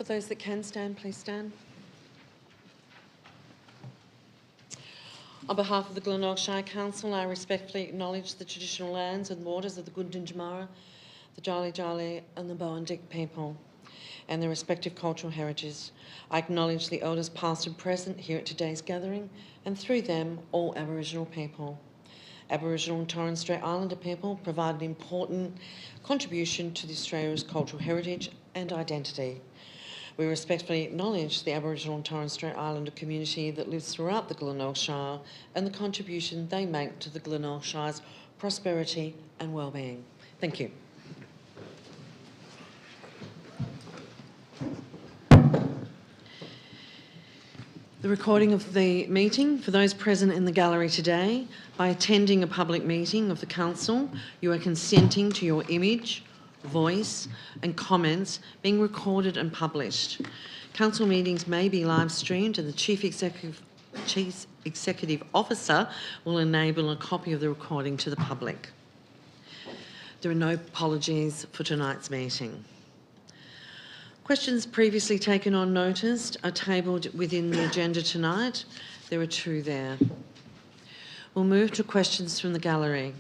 those that can stand, please stand. On behalf of the Glenelg Shire Council, I respectfully acknowledge the traditional lands and waters of the Gunditjmara, the Jali Jali and the Boandik people and their respective cultural heritages. I acknowledge the elders past and present here at today's gathering, and through them, all Aboriginal people. Aboriginal and Torres Strait Islander people provide an important contribution to Australia's cultural heritage and identity. We respectfully acknowledge the Aboriginal and Torres Strait Islander community that lives throughout the Glenelg Shire and the contribution they make to the Glenelg Shire's prosperity and well-being. Thank you. The recording of the meeting. For those present in the gallery today, by attending a public meeting of the Council, you are consenting to your image, voice and comments being recorded and published. Council meetings may be live streamed and the Chief Executive Officer will enable a copy of the recording to the public. There are no apologies for tonight's meeting. Questions previously taken on notice are tabled within the agenda tonight. There are 2 there. We'll move to questions from the gallery.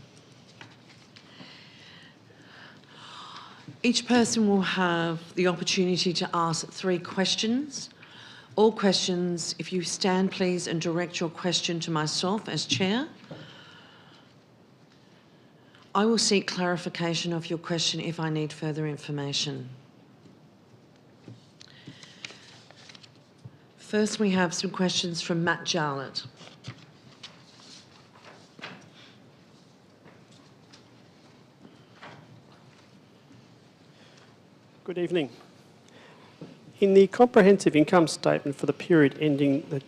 Each person will have the opportunity to ask 3 questions. All questions, if you stand please and direct your question to myself as Chair. I will seek clarification of your question if I need further information. First, we have some questions from Matt Jarlett. Good evening. In the comprehensive income statement for the period ending the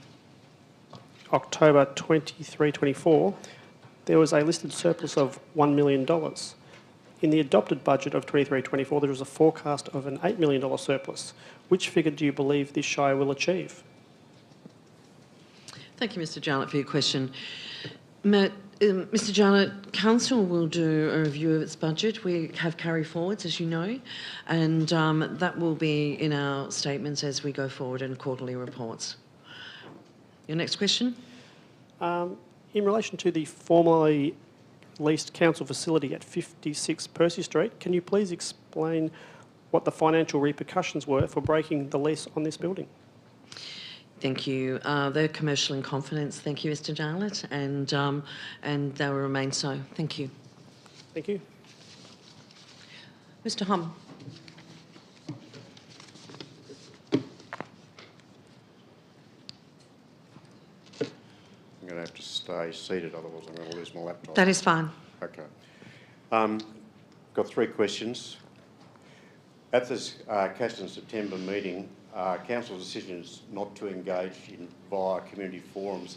October 23-24, there was a listed surplus of $1 million. In the adopted budget of 23-24, there was a forecast of an $8 million surplus. Which figure do you believe this Shire will achieve? Thank you, Mr. Jarlett, for your question. Matt, Mr. Jarlett, Council will do a review of its budget. We have carry forwards, as you know, and that will be in our statements as we go forward in quarterly reports. Your next question? In relation to the formerly leased council facility at 56 Percy Street, can you please explain what the financial repercussions were for breaking the lease on this building? Thank you. They're commercial in confidence. Thank you, Mr. Jarlett, and they will remain so. Thank you. Thank you. Mr. Hum. I'm going to have to stay seated, otherwise I'm going to lose my laptop. That is fine. Okay. Got 3 questions. At this Caston September meeting, Council's decision is not to engage via community forums.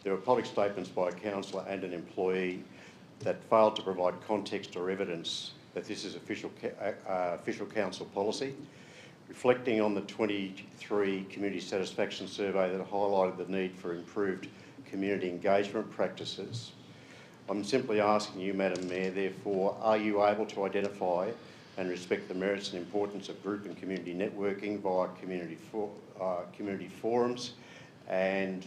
There were public statements by a councillor and an employee that failed to provide context or evidence that this is official council policy. Reflecting on the 23 community satisfaction survey that highlighted the need for improved community engagement practices, I'm simply asking you, Madam Mayor, therefore, are you able to identify and respect the merits and importance of group and community networking via community forums, and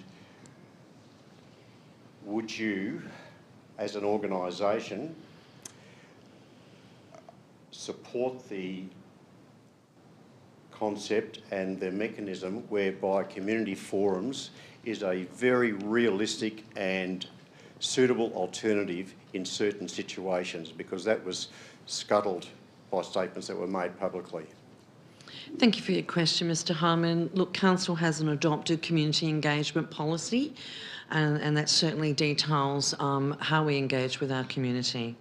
would you, as an organisation, support the concept and the mechanism whereby community forums is a very realistic and suitable alternative in certain situations, because that was scuttled by statements that were made publicly? Thank you for your question, Mr. Harmon. Look, Council has an adopted community engagement policy, and that certainly details how we engage with our community.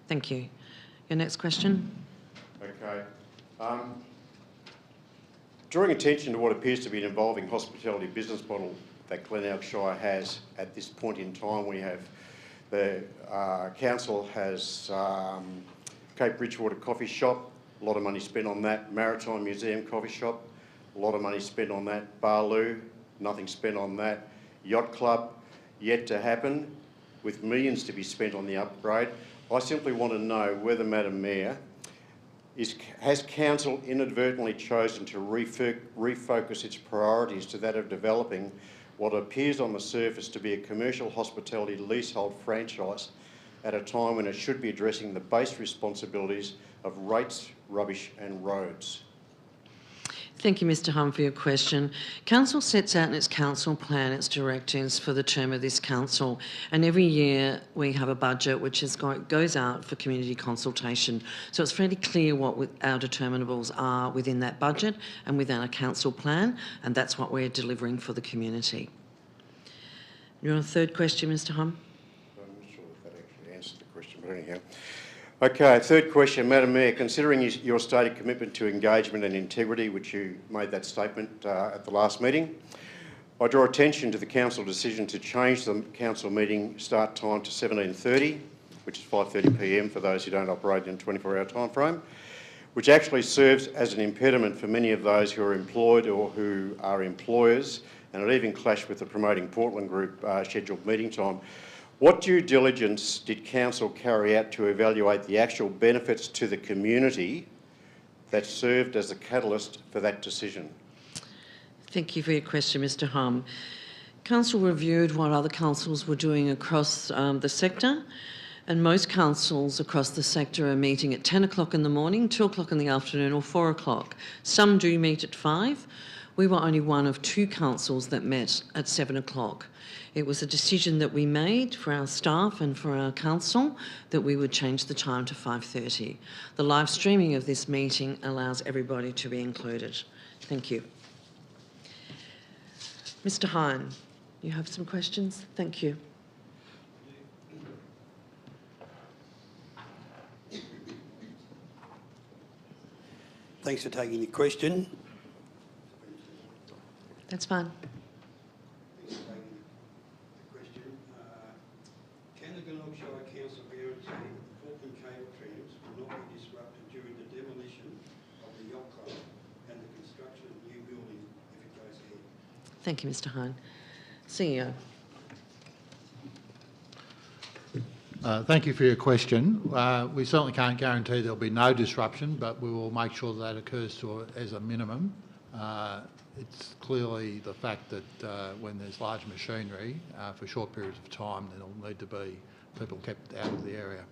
Thank you. Your next question? Okay. Drawing attention to what appears to be an evolving hospitality business model that Glenelg Shire has at this point in time, we have the Council has Cape Bridgewater Coffee Shop, a lot of money spent on that. Maritime Museum Coffee Shop, a lot of money spent on that. Barloo, nothing spent on that. Yacht Club, yet to happen, with millions to be spent on the upgrade. I simply want to know whether, Madam Mayor, has Council inadvertently chosen to refocus its priorities to that of developing what appears on the surface to be a commercial hospitality leasehold franchise at a time when it should be addressing the base responsibilities of rates, rubbish and roads? Thank you, Mr Humm, for your question. Council sets out in its council plan its directives for the term of this council, and every year we have a budget which goes out for community consultation. So it's fairly clear what our determinables are within that budget and within our council plan, and that's what we're delivering for the community. Your third question, Mr Humm? I'm not sure if that actually answered the question, but anyhow. Okay, third question, Madam Mayor. Considering your stated commitment to engagement and integrity, which you made that statement at the last meeting, I draw attention to the council decision to change the council meeting start time to 17:30, which is 5:30 p.m. for those who don't operate in a 24-hour time frame, which actually serves as an impediment for many of those who are employed or who are employers, and it even clashed with the Promoting Portland Group scheduled meeting time. What due diligence did Council carry out to evaluate the actual benefits to the community that served as a catalyst for that decision? Thank you for your question, Mr Humm. Council reviewed what other councils were doing across the sector, and most councils across the sector are meeting at 10 o'clock in the morning, 2 o'clock in the afternoon or 4 o'clock. Some do meet at 5. We were only one of 2 councils that met at 7 o'clock. It was a decision that we made for our staff and for our council that we would change the time to 5:30. The live streaming of this meeting allows everybody to be included. Thank you. Mr Hine, you have some questions? Thank you. Thanks for taking the question. That's fine. Thanks for taking the question. Can the Glenelg Shire Council guarantee that Portland cable trams will not be disrupted during the demolition of the yacht club and the construction of a new building if it goes ahead? Thank you, Mr Hine. CEO. Thank you for your question. We certainly can't guarantee there'll be no disruption, but we will make sure that occurs as a minimum. It's clearly the fact that when there's large machinery for short periods of time, then there'll need to be people kept out of the area.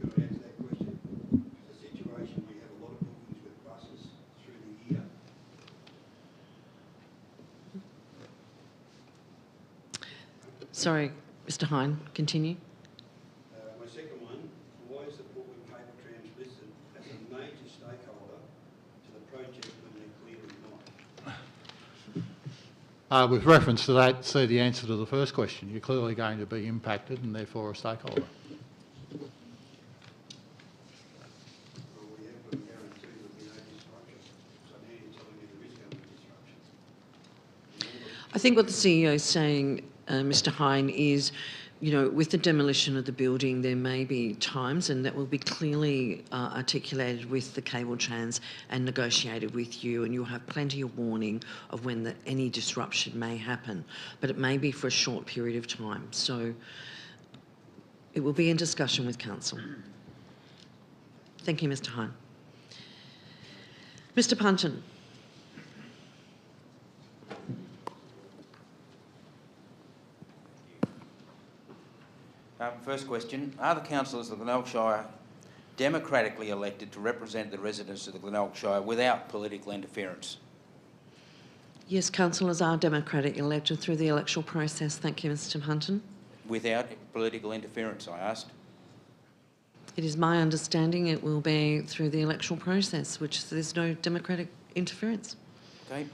Could I answer that question? It's a situation we have a lot of bookings with buses through the year. Sorry, Mr Hine, continue. My second one, why is the Portland cable trams listed as a major stakeholder to the project when they're clearly not? With reference to that, see the answer to the first question. You're clearly going to be impacted and therefore a stakeholder. Well, we have got a guarantee there'll be no disruption. So now you're telling me there is going to be disruption. I think what the CEO is saying, Mr Hine, is, you know, with the demolition of the building, there may be times, and that will be clearly articulated with the cable trams and negotiated with you, and you'll have plenty of warning of when any disruption may happen. But it may be for a short period of time. So it will be in discussion with Council. Thank you, Mr Hine. Mr Punton. First question, are the councillors of the Glenelg Shire democratically elected to represent the residents of the Glenelg Shire without political interference? Yes, councillors are democratically elected through the electoral process. Thank you, Mr Punton. Without political interference, I asked. It is my understanding it will be through the electoral process, which there's no democratic interference. Okay.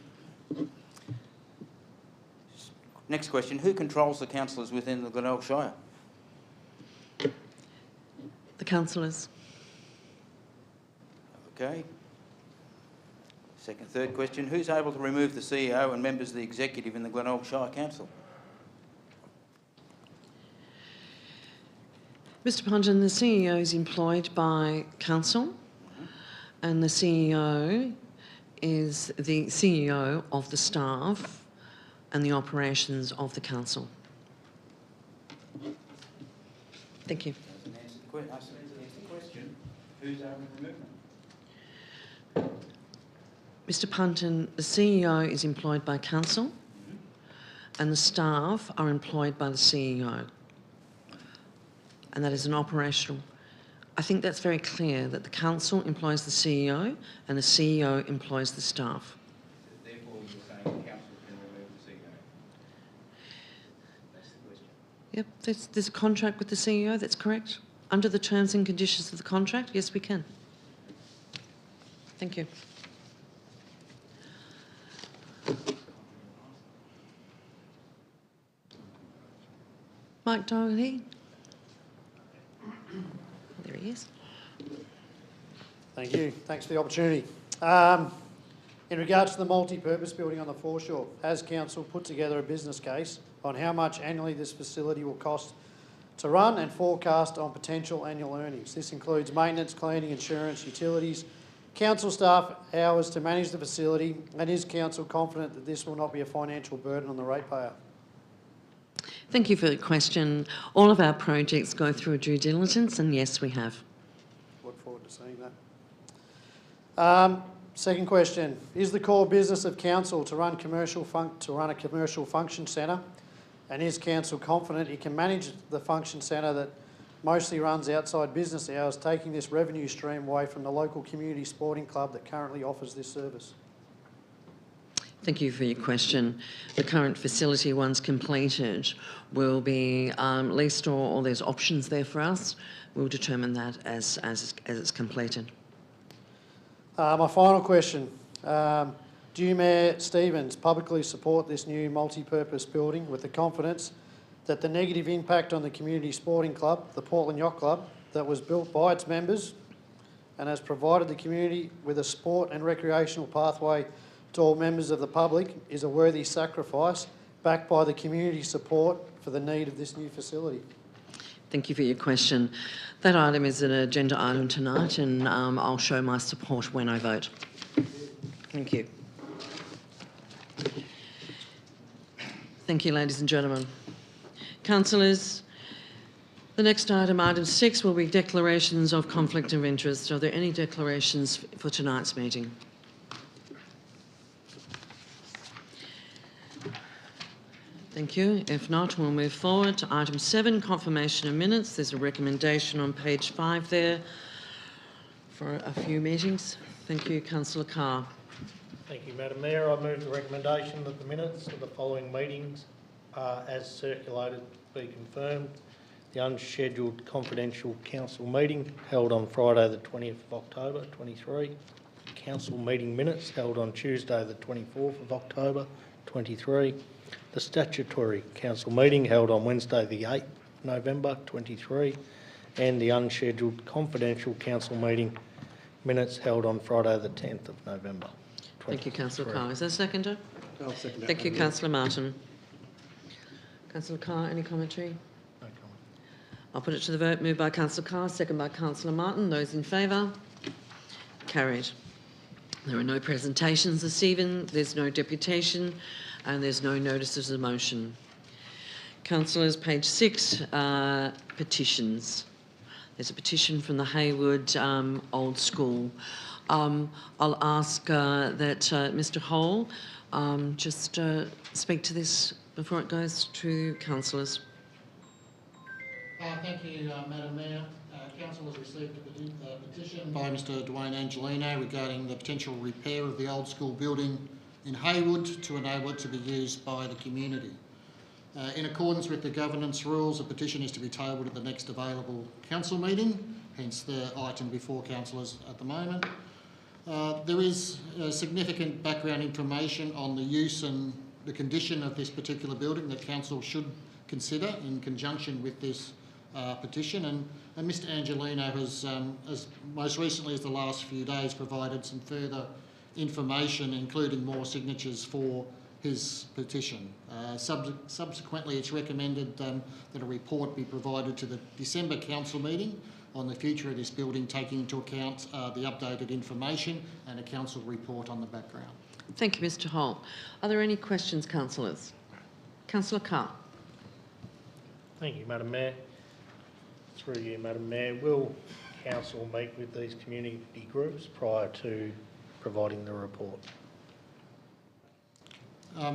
Next question, who controls the councillors within the Glenelg Shire? The councillors. Okay. Third question, who's able to remove the CEO and members of the executive in the Glenelg Shire Council? Mr Punton, the CEO is employed by council, and the CEO is the CEO of the staff and the operations of the council. Thank you. Doesn't Who's having the movement? Mr Punton, the CEO is employed by council and the staff are employed by the CEO. And that is an operational. I think that's very clear that the council employs the CEO and the CEO employs the staff. Therefore, you're saying the council can remove the CEO? That's the question. Yep, there's a contract with the CEO, that's correct. Under the terms and conditions of the contract, yes, we can. Thank you. Mike Doherty. There he is. Thank you. Thanks for the opportunity. In regards to the multi-purpose building on the foreshore, has council put together a business case on how much annually this facility will cost to run and forecast on potential annual earnings? This includes maintenance, cleaning, insurance, utilities, council staff hours to manage the facility, and is council confident that this will not be a financial burden on the ratepayer? Thank you for the question. All of our projects go through a due diligence, and yes, we have. Look forward to seeing that. Second question: is the core business of council to run a commercial function centre, and is council confident it can manage the function centre that mostly runs outside business hours, taking this revenue stream away from the local community sporting club that currently offers this service? Thank you for your question. The current facility, once completed, will be leased, or there's options there for us. We'll determine that as it's completed. My final question. Do you, Mayor Stevens, publicly support this new multi-purpose building with the confidence that the negative impact on the community sporting club, the Portland Yacht Club, that was built by its members and has provided the community with a sport and recreational pathway to all members of the public, is a worthy sacrifice backed by the community support for the need of this new facility? Thank you for your question. That item is an agenda item tonight, and I'll show my support when I vote. Thank you. Thank you, ladies and gentlemen. Councillors, the next item, item 6, will be declarations of conflict of interest. Are there any declarations for tonight's meeting? Thank you. If not, we'll move forward to item 7, confirmation of minutes. There's a recommendation on page 5 there for a few meetings. Thank you, Councillor Carr. Thank you, Madam Mayor. I move the recommendation that the minutes of the following meetings are as circulated be confirmed. The unscheduled confidential council meeting held on Friday the 20th of October 23. Council meeting minutes held on Tuesday the 24th of October 23. The statutory council meeting held on Wednesday the 8th of November 23. And the unscheduled confidential council meeting minutes held on Friday the 10th of November 23. Thank you, Councillor Carr. Is there a seconder? I'll second that. Thank you, Councillor Martin. Councillor Carr, any commentary? No comment. I'll put it to the vote. Moved by Councillor Carr, second by Councillor Martin. Those in favour? Carried. There are no presentations this evening. There's no deputation, and there's no notices of motion. Councillors, page 6, petitions. There's a petition from the Haywood Old School. I'll ask that Mr Hole just speak to this before it goes to councillors. Thank you, Madam Mayor. Council has received a petition by Mr Dwayne Angelino regarding the potential repair of the old school building in Haywood to enable it to be used by the community. In accordance with the governance rules, a petition is to be tabled at the next available council meeting, hence the item before councillors at the moment. There is significant background information on the use and the condition of this particular building that council should consider in conjunction with this petition, and Mr Angelino has most recently as the last few days provided some further information, including more signatures for his petition. Subsequently, it's recommended that a report be provided to the December council meeting on the future of this building, taking into account the updated information and a council report on the background. Thank you, Mr Hole. Are there any questions, councillors? Councillor Carr. Thank you, Madam Mayor. Through you, Madam Mayor. Will council meet with these community groups prior to providing the report?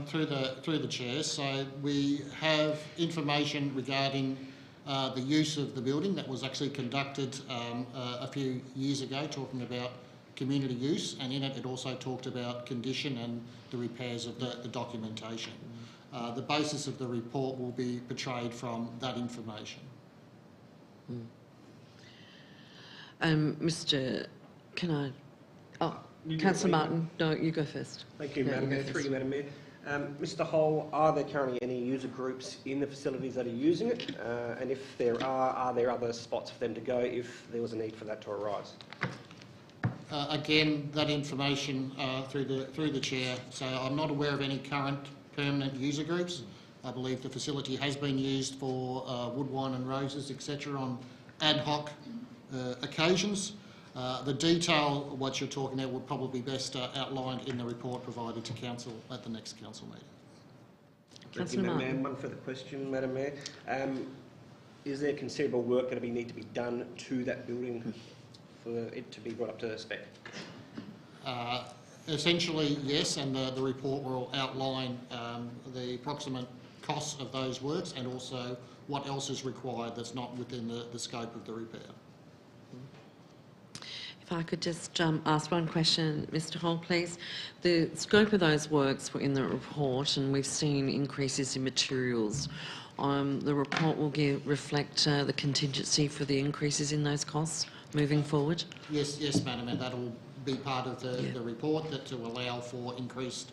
Through the chair, so we have information regarding the use of the building that was actually conducted a few years ago, talking about community use, and in it also talked about condition and the repairs of the documentation. The basis of the report will be portrayed from that information. Mr. Can I? Oh, Councillor Martin, no, you go first. Thank you, No, Madam you go Mayor. first. Through you, Madam Mayor. Mr Hole, are there currently any user groups in the facilities that are using it? And if there are there other spots for them to go if there was a need for that to arise? Again, that information through the chair. So I'm not aware of any current permanent user groups. I believe the facility has been used for wood, wine and roses, etc. on ad hoc occasions. The detail of what you're talking about would probably be best outlined in the report provided to council at the next council meeting. Thank you, Madam Mayor. One further question, Madam Mayor. Is there considerable work going to need to be done to that building for it to be brought up to spec? Essentially, yes, and the report will outline the approximate costs of those works and also what else is required that's not within the scope of the repair. If I could just ask one question, Mr Hall, please. The scope of those works were in the report and we've seen increases in materials. The report will reflect the contingency for the increases in those costs moving forward? Yes, Madam, and that'll be part of the report that to allow for increased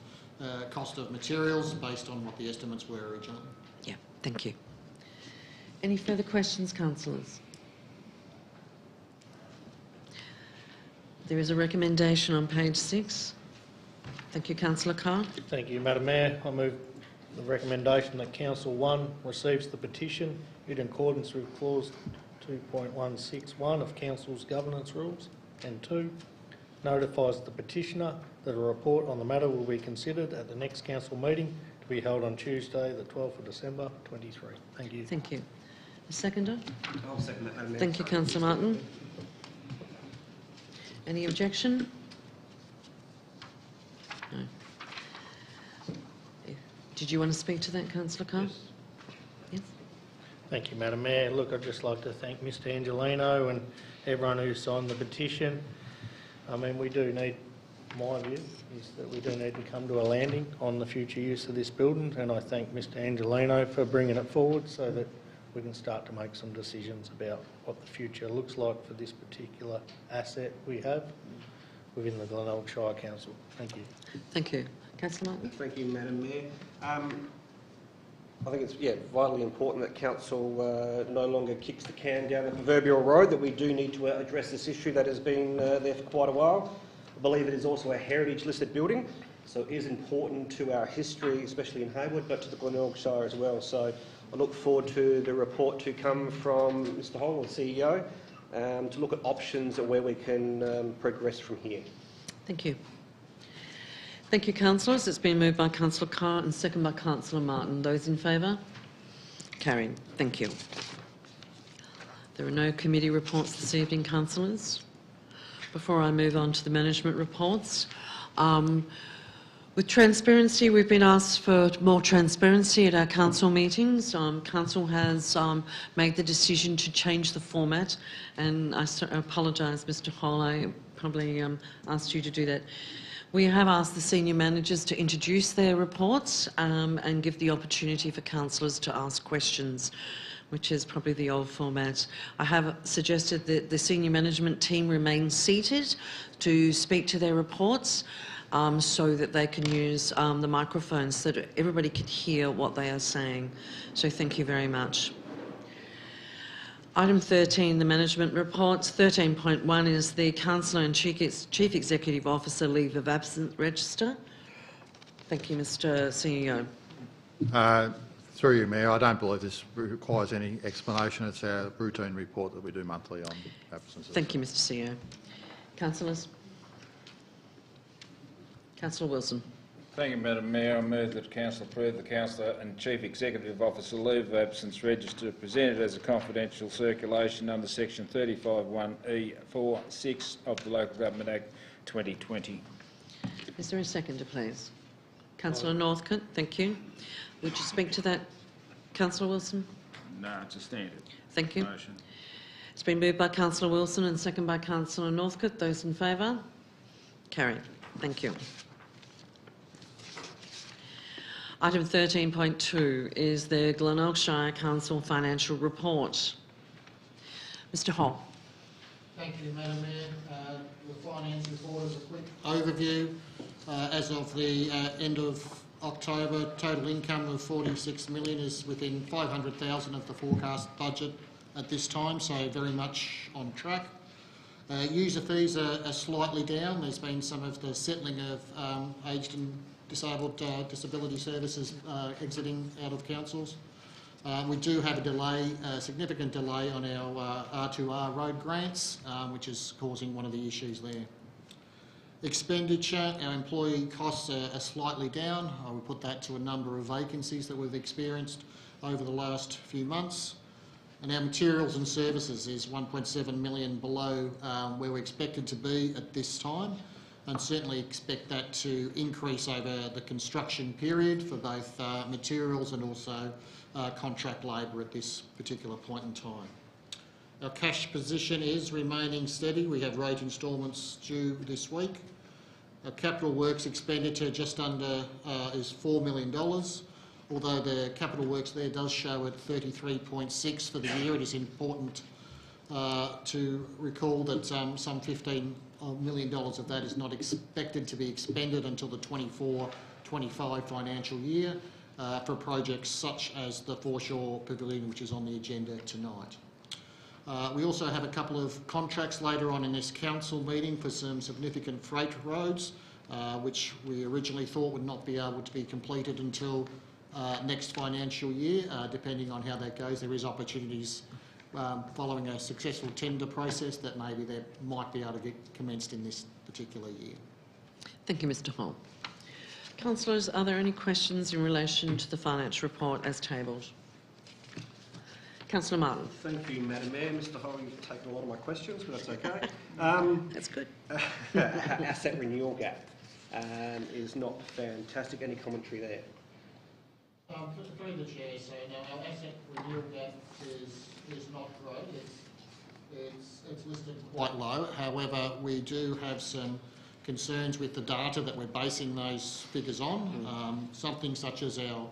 cost of materials based on what the estimates were originally. Yeah, thank you. Any further questions, councillors? There is a recommendation on page 6. Thank you, Councillor Carr. Thank you, Madam Mayor. I move the recommendation that Council 1 receives the petition in accordance with clause 2.161 of Council's governance rules, and 2, notifies the petitioner that a report on the matter will be considered at the next council meeting to be held on Tuesday, the 12th of December 23. Thank you. Thank you. A seconder? I'll second that, Madam Mayor. Thank you, Councillor Martin. Any objection? No. Did you want to speak to that, Councillor Carr? Yes. Yes. Thank you, Madam Mayor. Look, I'd just like to thank Mr Angelino and everyone who signed the petition. I mean, we do need, my view is that we do need to come to a landing on the future use of this building, and I thank Mr Angelino for bringing it forward so that we can start to make some decisions about what the future looks like for this particular asset we have within the Glenelg Shire Council. Thank you. Thank you. Councillor Martin? Thank you, Madam Mayor. I think it's vitally important that Council no longer kicks the can down the proverbial road, that we do need to address this issue that has been there for quite a while. I believe it is also a heritage listed building, so it is important to our history, especially in Haywood, but to the Glenelg Shire as well. So I look forward to the report to come from Mr Hall, the CEO, to look at options and where we can progress from here. Thank you. Thank you, councillors. It's been moved by Councillor Carr and second by Councillor Martin. Those in favour? Carried. Thank you. There are no committee reports this evening, councillors. Before I move on to the management reports, with transparency, we've been asked for more transparency at our council meetings. Council has made the decision to change the format, and I apologise, Mr Hall, I probably asked you to do that. We have asked the senior managers to introduce their reports and give the opportunity for councillors to ask questions, which is probably the old format. I have suggested that the senior management team remain seated to speak to their reports so that they can use the microphones so that everybody can hear what they are saying. So thank you very much. Item 13, the management reports. 13.1 is the Councillor and Chief Executive Officer leave of absence register. Thank you, Mr CEO. Through you, Mayor, I don't believe this requires any explanation. It's our routine report that we do monthly on absences. Thank you, Mr CEO. Councillors? Councillor Wilson. Thank you, Madam Mayor. I move that Council approve the Councillor and Chief Executive Officer leave of absence register presented as a confidential circulation under Section 35(1)(e)(4)(6) of the Local Government Act 2020. Is there a seconder, please? Councillor Northcote, thank you. Would you speak to that, Councillor Wilson? No, it's a standard Thank you. motion. It's been moved by Councillor Wilson and seconded by Councillor Northcote. Those in favour? Carried. Thank you. Item 13.2 is the Glenelg Shire Council Financial Report. Mr Hall. Thank you, Madam Mayor. The finance report is a quick overview. As of the end of October, total income of 46 million is within 500,000 of the forecast budget at this time, so very much on track. User fees are slightly down. There's been some of the settling of aged and disabled disability services exiting out of councils. We do have a delay, a significant delay on our R2R road grants, which is causing one of the issues there. Expenditure, our employee costs are slightly down. I would put that to a number of vacancies that we've experienced over the last few months. And our materials and services is 1.7 million below where we're expected to be at this time, and certainly expect that to increase over the construction period for both materials and also contract labour at this particular point in time. Our cash position is remaining steady. We have rate instalments due this week. Our capital works expenditure just under is $4 million. Although the capital works there does show at 33.6 for the year, it is important to recall that some $15 million of that is not expected to be expended until the 24-25 financial year for projects such as the Foreshore Pavilion, which is on the agenda tonight. We also have a couple of contracts later on in this council meeting for some significant freight roads, which we originally thought would not be able to be completed until next financial year, depending on how that goes. There is opportunities following a successful tender process that maybe they might be able to get commenced in this particular year. Thank you, Mr Hall. Councillors, are there any questions in relation to the finance report as tabled? Councillor Martin. Thank you, Madam Mayor. Mr Hall, you've taken a lot of my questions, but that's okay. That's good. Asset renewal gap is not fantastic. Any commentary there? Through the chair, so no, our asset renewal gap is not great. It's listed quite low. However, we do have some concerns with the data that we're basing those figures on. Something such as our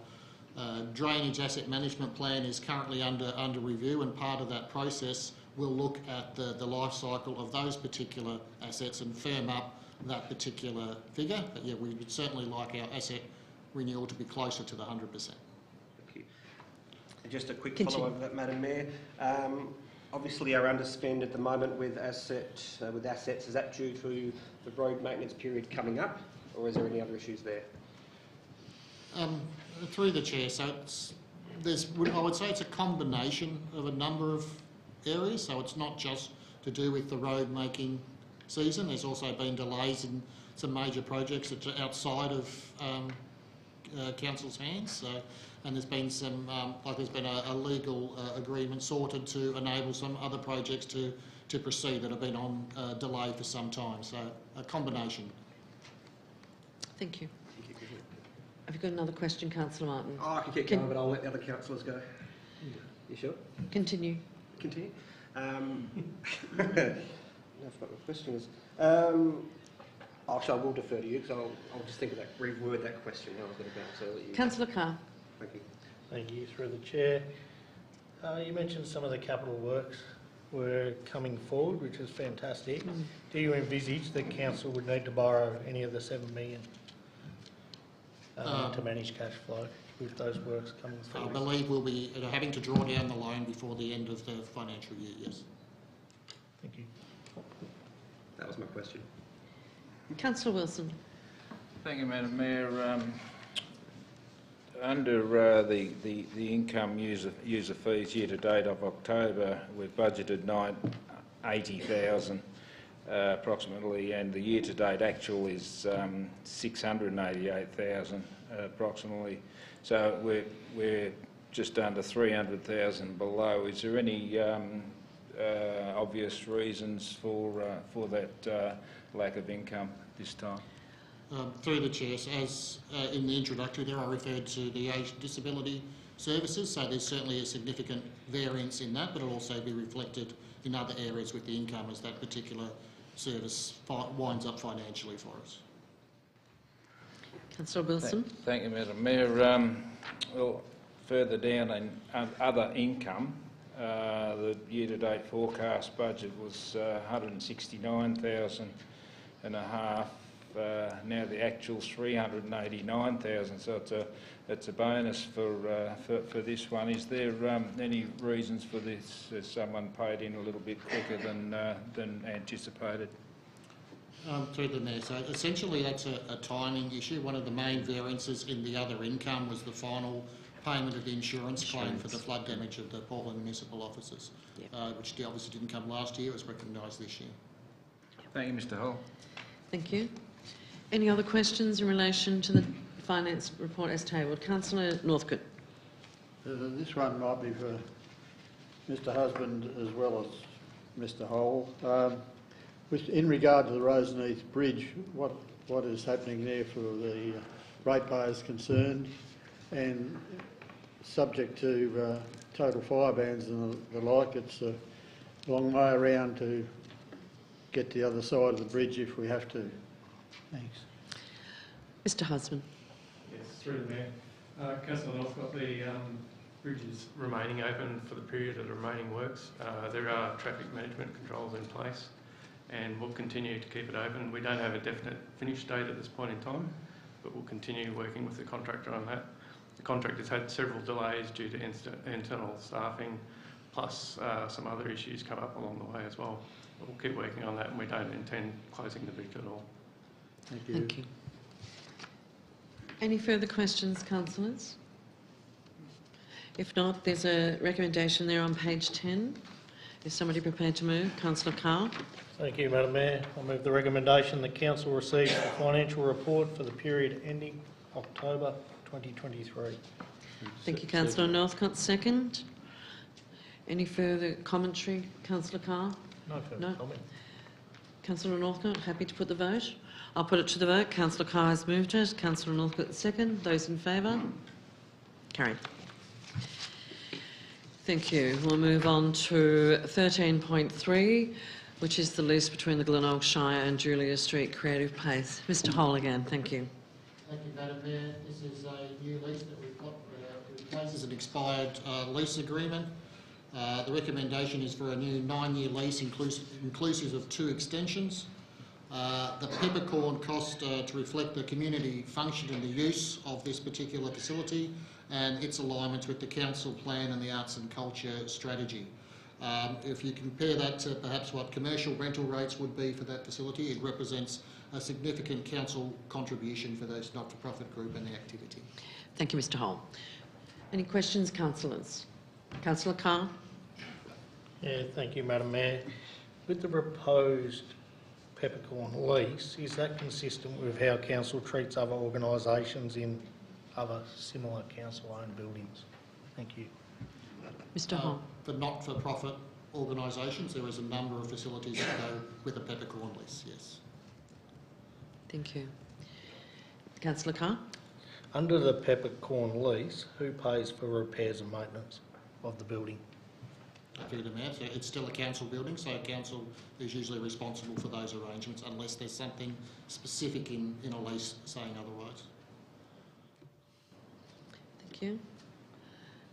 drainage asset management plan is currently under review, and part of that process will look at the life cycle of those particular assets and firm up that particular figure. But yeah, we would certainly like our asset renewal to be closer to the 100%. Thank you. And just a quick follow-up of that, Madam Mayor. Obviously, our underspend at the moment with assets, is that due to the road maintenance period coming up, or is there any other issues there? Through the chair, so I would say it's a combination of a number of areas. So it's not just to do with the road making season. There's also been delays in some major projects that are outside of council's hands. So, and there's been some, there's been a legal agreement sorted to enable some other projects to proceed that have been on delay for some time. So a combination. Thank you. Have you got another question, Councillor Martin? Oh, I can keep going, but I'll let the other councillors go. You sure? Continue. Continue. I forgot what the question was. Actually, I will defer to you because I'll just think of that, reword that question I was going to bounce. So I'll let you. Councillor Carr. Thank you. Thank you. Through the chair. You mentioned some of the capital works were coming forward, which is fantastic. Do you envisage that council would need to borrow any of the $7 million to manage cash flow with those works coming forward? I believe we'll be having to draw down the loan before the end of the financial year, yes. Thank you. That was my question. Councillor Wilson. Thank you, Madam Mayor. Under the income user fees year to date of October, we've budgeted $80,000. approximately, and the year-to-date actual is 688,000 approximately. So we're just under 300,000 below. Is there any obvious reasons for that lack of income this time? Through the Chair, so as in the introductory there, I referred to the Age Disability Services, so there's certainly a significant variance in that, but it'll also be reflected in other areas with the income as that particular service winds up financially for us. Councillor Wilson. Thank you, Madam Mayor. Well, further down in other income, the year-to-date forecast budget was 169,000 and a half. Now the actual's 389,000, so it's a bonus for this one. Is there any reasons for this? Has someone paid in a little bit quicker than anticipated? Through the Mayor, so essentially that's a timing issue. One of the main variances in the other income was the final payment of the insurance claim for the flood damage of the Portland municipal offices, which obviously didn't come last year. It was recognised this year. Thank you, Mr. Hull. Thank you. Any other questions in relation to the finance report as tabled? Councillor Northcote. This one might be for Mr. Husband as well as Mr. Hole. In regard to the Roseneath Bridge, what is happening there for the ratepayers concerned, and subject to total fire bans and the like, it's a long way around to get to the other side of the bridge if we have to. Thanks. Mr. Husband. Yes, through the Mayor. Councillor Northcote, the bridge is remaining open for the period of the remaining works. There are traffic management controls in place, and we'll continue to keep it open. We don't have a definite finish date at this point in time, but we'll continue working with the contractor on that. The contractor's had several delays due to internal staffing, plus some other issues come up along the way as well. But we'll keep working on that, and we don't intend closing the bridge at all. Thank you. Thank you. Any further questions, councillors? If not, there's a recommendation there on page 10. Is somebody prepared to move? Councillor Carr. Thank you, Madam Mayor. I move the recommendation the Council receives the financial report for the period ending October 2023. Thank you, Councillor Northcote. Second. Any further commentary, Councillor Carr? No further comment. Councillor Northcote, happy to put the vote? I'll put it to the vote. Councillor Carr has moved it. Councillor Northcote second. Those in favour? Carried. Thank you. We'll move on to 13.3, which is the lease between the Glenelg Shire and Julia Street Creative Place. Mr. Hole again. Thank you. Thank you, Madam Mayor. This is a new lease that we've got. It replaces an expired lease agreement. The recommendation is for a new 9-year lease inclusive of 2 extensions. The peppercorn cost to reflect the community function and the use of this particular facility and its alignment with the council plan and the arts and culture strategy. If you compare that to perhaps what commercial rental rates would be for that facility, it represents a significant council contribution for those not-for-profit group and their activity. Thank you, Mr. Hole. Any questions, councillors? Councillor Carr. Yeah, thank you, Madam Mayor. With the proposed peppercorn lease, is that consistent with how council treats other organisations in other similar council-owned buildings? Thank you. Mr. Hole. For not-for-profit organisations, there is a number of facilities that go with a peppercorn lease, yes. Thank you. Councillor Carr. Under the peppercorn lease, who pays for repairs and maintenance of the building? Through the Mayor, so it's still a council building, so council is usually responsible for those arrangements unless there's something specific in a lease saying otherwise. Thank you.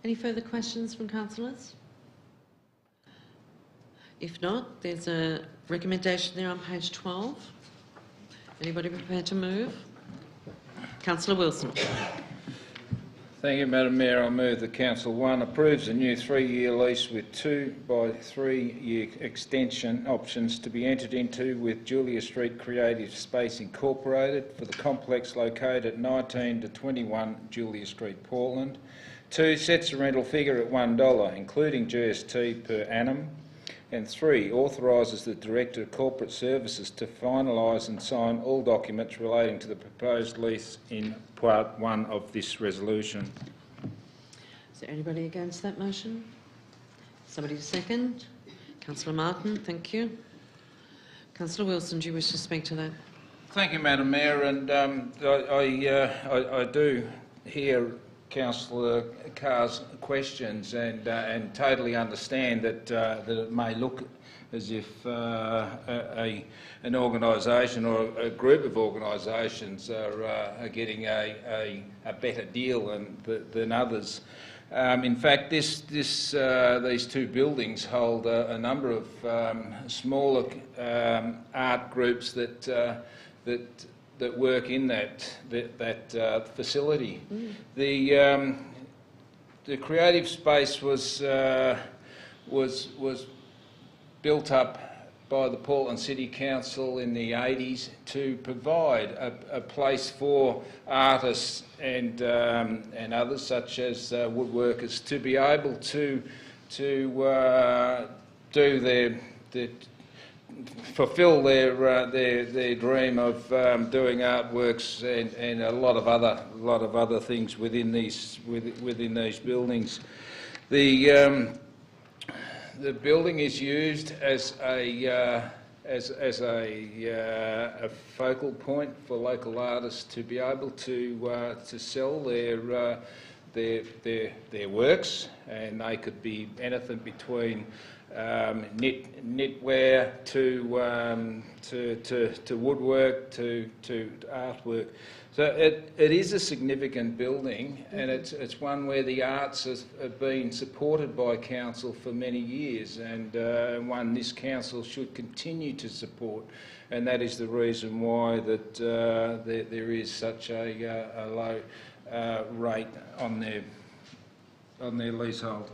Any further questions from councillors? If not, there's a recommendation there on page 12. Anybody prepared to move? Councillor Wilson. Thank you, Madam Mayor. I move that Council 1 approves a new 3-year lease with 2 by 3-year extension options to be entered into with Julia Street Creative Space Incorporated for the complex located at 19 to 21 Julia Street, Portland. 2 sets a rental figure at $1, including GST per annum, And 3, authorises the Director of Corporate Services to finalise and sign all documents relating to the proposed lease in Part 1 of this resolution. Is there anybody against that motion? Somebody to second? Councillor Martin, thank you. Councillor Wilson, do you wish to speak to that? Thank you, Madam Mayor, and I do hear Councillor Carr's questions and totally understand that it may look as if an organisation or a group of organisations are getting a better deal than others. In fact, these two buildings hold a number of smaller art groups that work in that facility. The creative space was built up by the Portland City Council in the 80s to provide a place for artists and others such as woodworkers to be able to do their fulfil their dream of doing artworks and a lot of other things within these buildings. The building is used as a focal point for local artists to be able to sell their works, and they could be anything between knitwear to woodwork to artwork. So it is a significant building, and it's one where the arts have been supported by council for many years, and one this council should continue to support, and that is the reason why that there is such a low rate on their leasehold.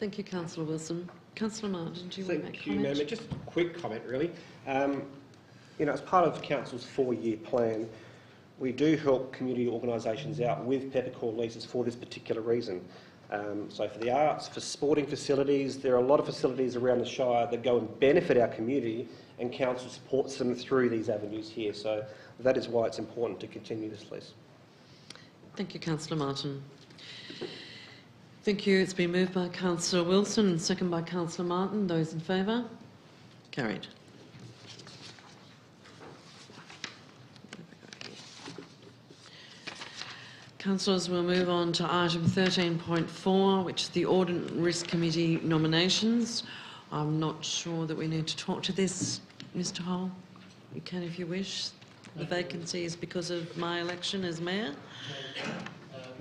Thank you, Councillor Wilson. Councillor Martin, do you want to make a comment? Thank you, Madam. Just a quick comment, really. As part of Council's 4-year plan, we do help community organisations out with peppercorn leases for this particular reason. So for the arts, for sporting facilities, there are a lot of facilities around the Shire that go and benefit our community, and Council supports them through these avenues here. So that is why it's important to continue this lease. Thank you, Councillor Martin. Thank you. It's been moved by Councillor Wilson and seconded by Councillor Martin. Those in favour? Carried. Councillors, we'll move on to item 13.4, which is the Audit and Risk Committee nominations. I'm not sure that we need to talk to this, Mr Hole. You can if you wish. The vacancy is because of my election as Mayor.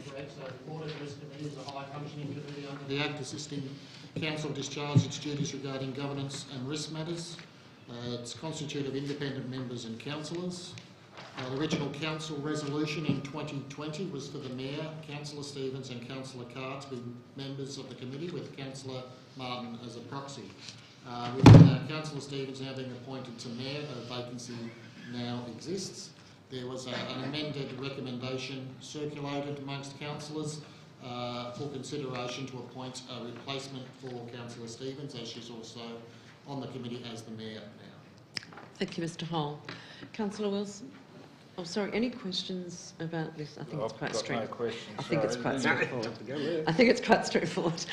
Correct. So the Audit and Risk Committee is a high-functioning committee under the Act assisting Council discharge its duties regarding governance and risk matters. It's constituted of independent members and councillors. The original council resolution in 2020 was for the Mayor, Councillor Stevens and Councillor Carr to be members of the committee, with Councillor Martin as a proxy. With Councillor Stevens now being appointed to Mayor, a vacancy now exists. There was an amended recommendation circulated amongst councillors for consideration to appoint a replacement for Councillor Stevens, as she's also on the committee as the Mayor now. Thank you, Mr Hole. Councillor Wilson? Oh, sorry, any questions about this? I think it's quite straightforward. No questions. I think it's quite straightforward. Go I think it's quite straightforward.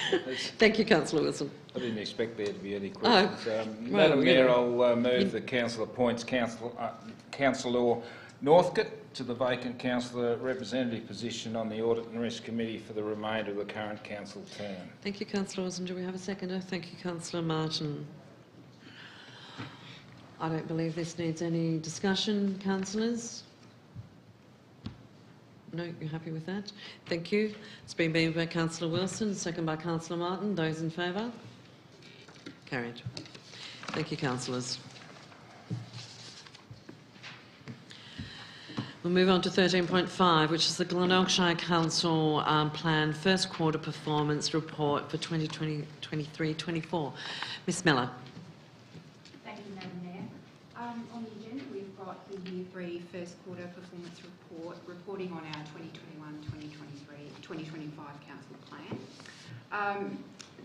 Thank you, Councillor Wilson. I didn't expect there to be any questions. Well, Madam Mayor, I'll move that Council appoints Councillor Northcote to the vacant councillor representative position on the Audit and Risk Committee for the remainder of the current council term. Thank you, Councillor Wilson. Do we have a seconder? Thank you, Councillor Martin. I don't believe this needs any discussion, councillors. No, you're happy with that? Thank you. It's been moved by Councillor Wilson, second by Councillor Martin. Those in favour? Carried. Thank you, councillors. We'll move on to 13.5, which is the Glenelg Shire Council Plan First Quarter Performance Report for 2023-24. Ms Mellor. Thank you, Madam Mayor. On the agenda, we've got the Year 3 first quarter performance report, reporting on our 2021-2025 council plan.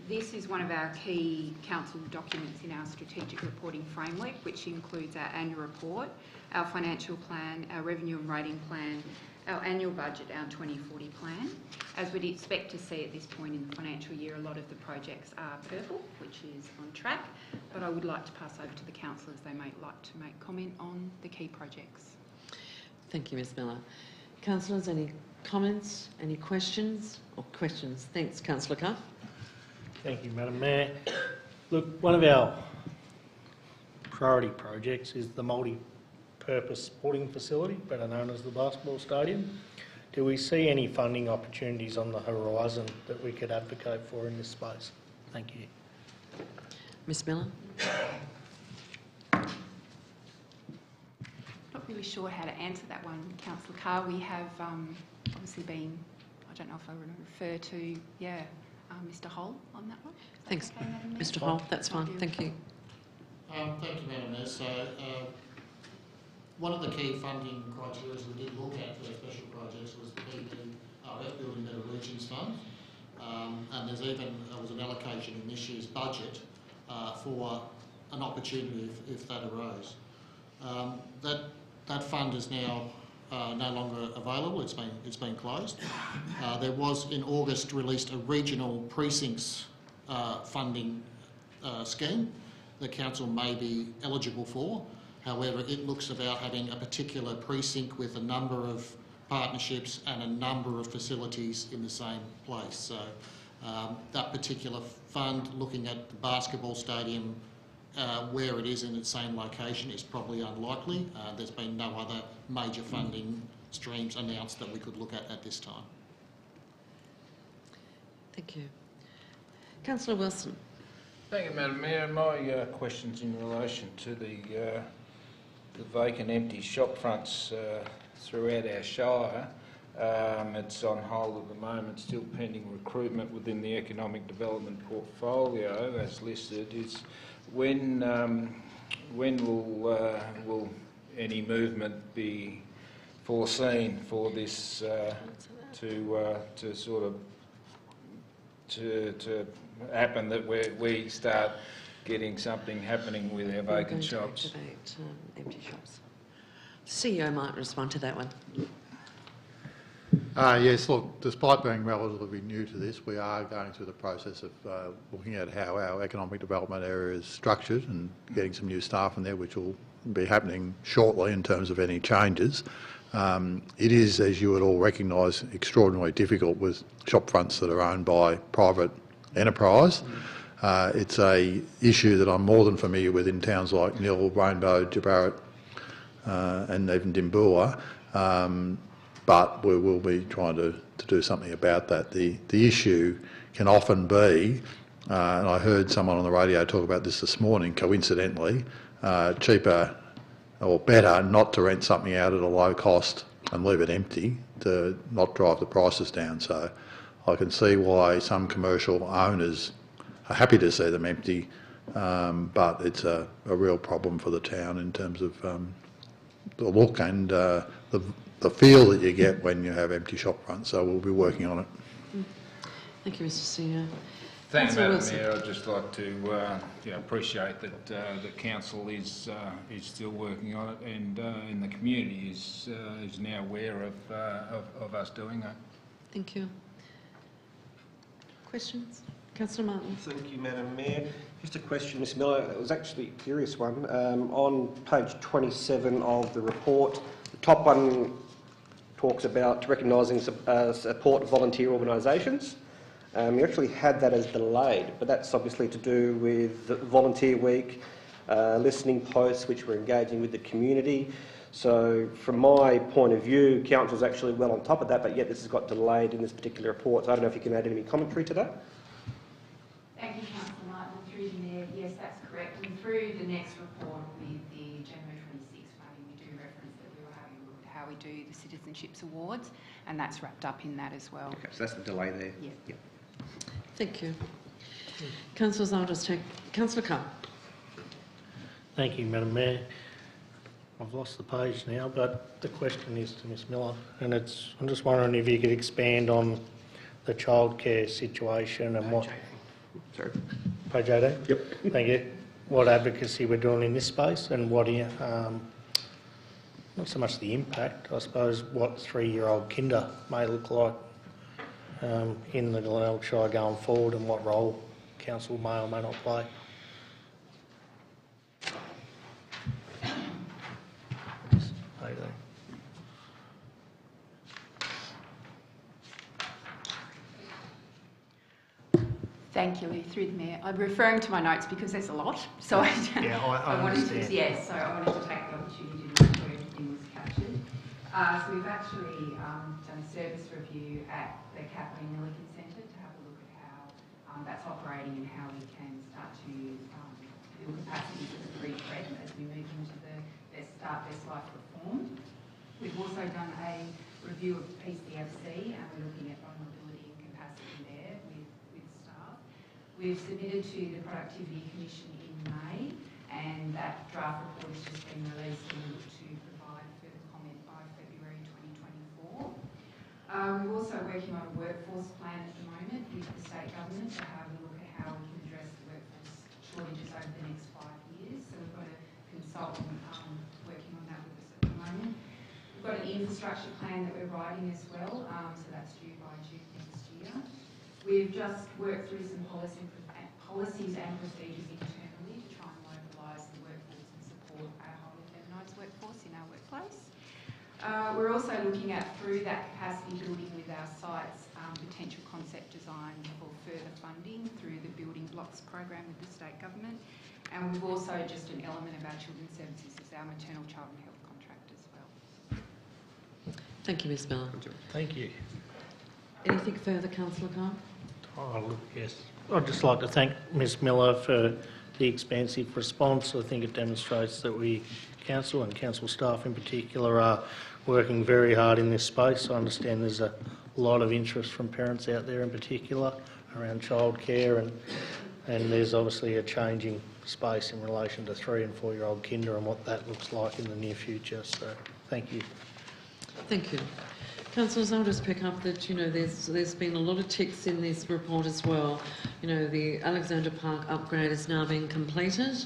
This is one of our key council documents in our strategic reporting framework, which includes our annual report, our financial plan, our revenue and rating plan, our annual budget, our 2040 plan. As we'd expect to see at this point in the financial year, a lot of the projects are purple, which is on track, but I would like to pass over to the councillors. They may like to make comment on the key projects. Thank you, Ms Miller. Councillors, any comments, any questions? Thanks, Councillor Carr. Thank you, Madam Mayor. Look, one of our priority projects is the multi-purpose sporting facility, better known as the basketball stadium. Do we see any funding opportunities on the horizon that we could advocate for in this space? Thank you. Ms Miller. Not really sure how to answer that one, Councillor Carr. We have obviously been, I don't know if I want to refer to, Mr Hull on that one. Thanks, okay, Madam Mayor? Mr Hull. That's fine. Thank you. Thank you, Madam Mayor. So, one of the key funding criteria we did look at for special projects was the BBRF Building Better Regions Fund, and there was an allocation in this year's budget for an opportunity if that arose. That fund is now no longer available. It's been closed. There was in August released a regional precincts funding scheme that council may be eligible for. However, it looks about having a particular precinct with a number of partnerships and a number of facilities in the same place. So that particular fund, looking at the basketball stadium where it is in its same location, is probably unlikely. There's been no other major funding streams announced that we could look at this time. Thank you. Councillor Wilson. Thank you, Madam Mayor. My question's in relation to the vacant empty shop fronts throughout our shire. It's on hold at the moment, still pending recruitment within the economic development portfolio as listed. When will any movement be foreseen for this to happen, that we start getting something happening with our vacant shops? Activate empty shops. CEO might respond to that one. Yes, look, despite being relatively new to this, we are going through the process of looking at how our economic development area is structured and getting some new staff in there, which will be happening shortly in terms of any changes. It is, as you would all recognise, extraordinarily difficult with shop fronts that are owned by private enterprise. It's a issue that I'm more than familiar with in towns like Nil, Rainbow, Jabarrat and even Dimboola. But we will be trying to do something about that. The issue can often be, and I heard someone on the radio talk about this morning, coincidentally, cheaper or better not to rent something out at a low cost and leave it empty to not drive the prices down. So I can see why some commercial owners are happy to see them empty, but it's a real problem for the town in terms of the look and the feel that you get when you have empty shop fronts. So we'll be working on it. Thank you, Mr CEO. Thank you, Madam Mayor. I'd just like to appreciate that the council is still working on it, and the community is now aware of us doing that. Thank you. Questions? Councillor Martin. Thank you, Madam Mayor. Just a question, Ms Miller. It was actually a curious one. On page 27 of the report, the top one talks about recognising support volunteer organisations. You actually had that as delayed, but that's obviously to do with the Volunteer Week, listening posts, which we're engaging with the community. So from my point of view, Council's actually well on top of that, but yet this has got delayed in this particular report. So I don't know if you can add any commentary to that. Thank you, Councillor Martin. Through the Mayor, yes, that's correct. And through the next report with the January 26 funding, we do reference that we were having a look at how we do the Citizenships Awards, and that's wrapped up in that as well. Okay, so that's the delay there. Yeah. Yep. Thank you. Councillors, I'll just take Councillor Carr. Thank you, Madam Mayor. I've lost the page now, but the question is to Ms Miller, and I'm just wondering if you could expand on the childcare situation and what... Sorry. Page 18? Yep. Thank you. What advocacy we're doing in this space and what, not so much the impact, I suppose, what 3-year-old kinder may look like in the Glenelg Shire going forward and what role council may or may not play. Thank you, through the Mayor. I'm referring to my notes because there's a lot, so I wanted to, so I wanted to take the opportunity to make sure everything was captured. So we've actually done a service review at the Kathleen Milliken Centre to have a look at how that's operating and how we can start to build capacity for the pre-prep as we move into the Best Life reform. We've also done a review of PCFC and we're looking at vulnerability and capacity there with staff. We've submitted to the Productivity Commission in May and that draft report has just been released and we look to provide further comment by February 2024. We're also working on a workforce plan at the moment with the state government to have a look at how we can address the workforce shortages over the next 5 years. So we've got a consultant working on that with us at the moment. We've got an infrastructure plan that we're writing as well, so that's due by June next year. We've just worked through some policies and procedures internally to try and mobilise the workforce and support our highly feminised workforce in our workplace. We're also looking at, through that capacity building with our sites, potential concept design for further funding through the Building Blocks program with the state government. And we've also, just an element of our children's services, is our maternal child and health contract as well. Thank you, Ms Miller. Thank you. Anything further, Councillor Carr? Oh, look, yes. I'd just like to thank Ms Miller for the expansive response. I think it demonstrates that we, council and council staff in particular, are working very hard in this space. I understand there's a lot of interest from parents out there in particular around childcare and there's obviously a changing space in relation to 3- and 4-year-old kinder and what that looks like in the near future. So thank you. Thank you. Councillors, I'll just pick up that, there's been a lot of ticks in this report as well. The Alexander Park upgrade has now been completed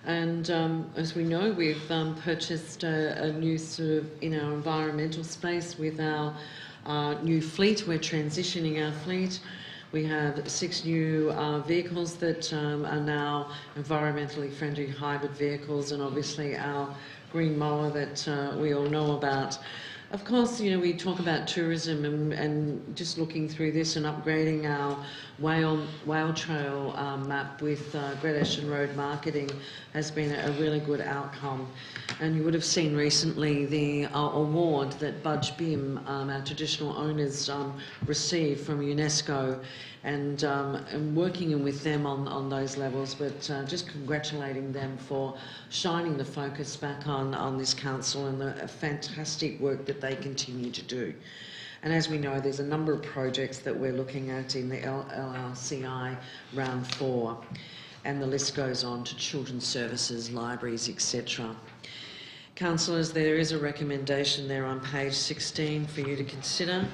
and as we know, we've purchased a new sort of, in our environmental space with our new fleet. We're transitioning our fleet. We have 6 new vehicles that are now environmentally friendly hybrid vehicles and obviously our green mower that we all know about. Of course, we talk about tourism and just looking through this and upgrading our whale trail map with Great Ocean Road marketing has been a really good outcome. And you would have seen recently the award that Budge Bim, our traditional owners, received from UNESCO and working with them on those levels, but just congratulating them for shining the focus back on this council and the fantastic work that they continue to do. And as we know, there's a number of projects that we're looking at in the LLCI round 4, and the list goes on to children's services, libraries, etc. Councillors, there is a recommendation there on page 16 for you to consider.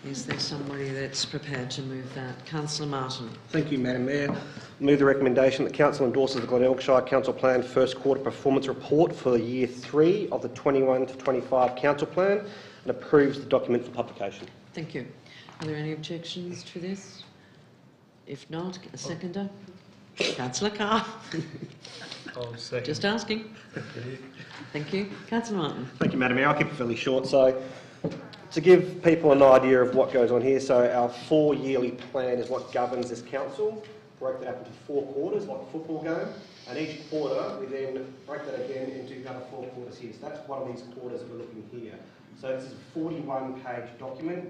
Is there somebody that's prepared to move that? Councillor Martin. Thank you, Madam Mayor. Move the recommendation that Council endorses the Glenelg Shire Council Plan First Quarter Performance Report for Year 3 of the 21 to 25 Council Plan and approves the document for publication. Thank you. Are there any objections to this? If not, a seconder? Councillor Carr. Just asking. Thank you. Councillor Martin. Thank you, Madam Mayor. I'll keep it fairly short. So, to give people an idea of what goes on here, so our 4-yearly plan is what governs this council. Break that up into 4 quarters, like a football game, and each quarter we then break that again into another 4 quarters here. So that's one of these quarters that we're looking here. So this is a 41-page document.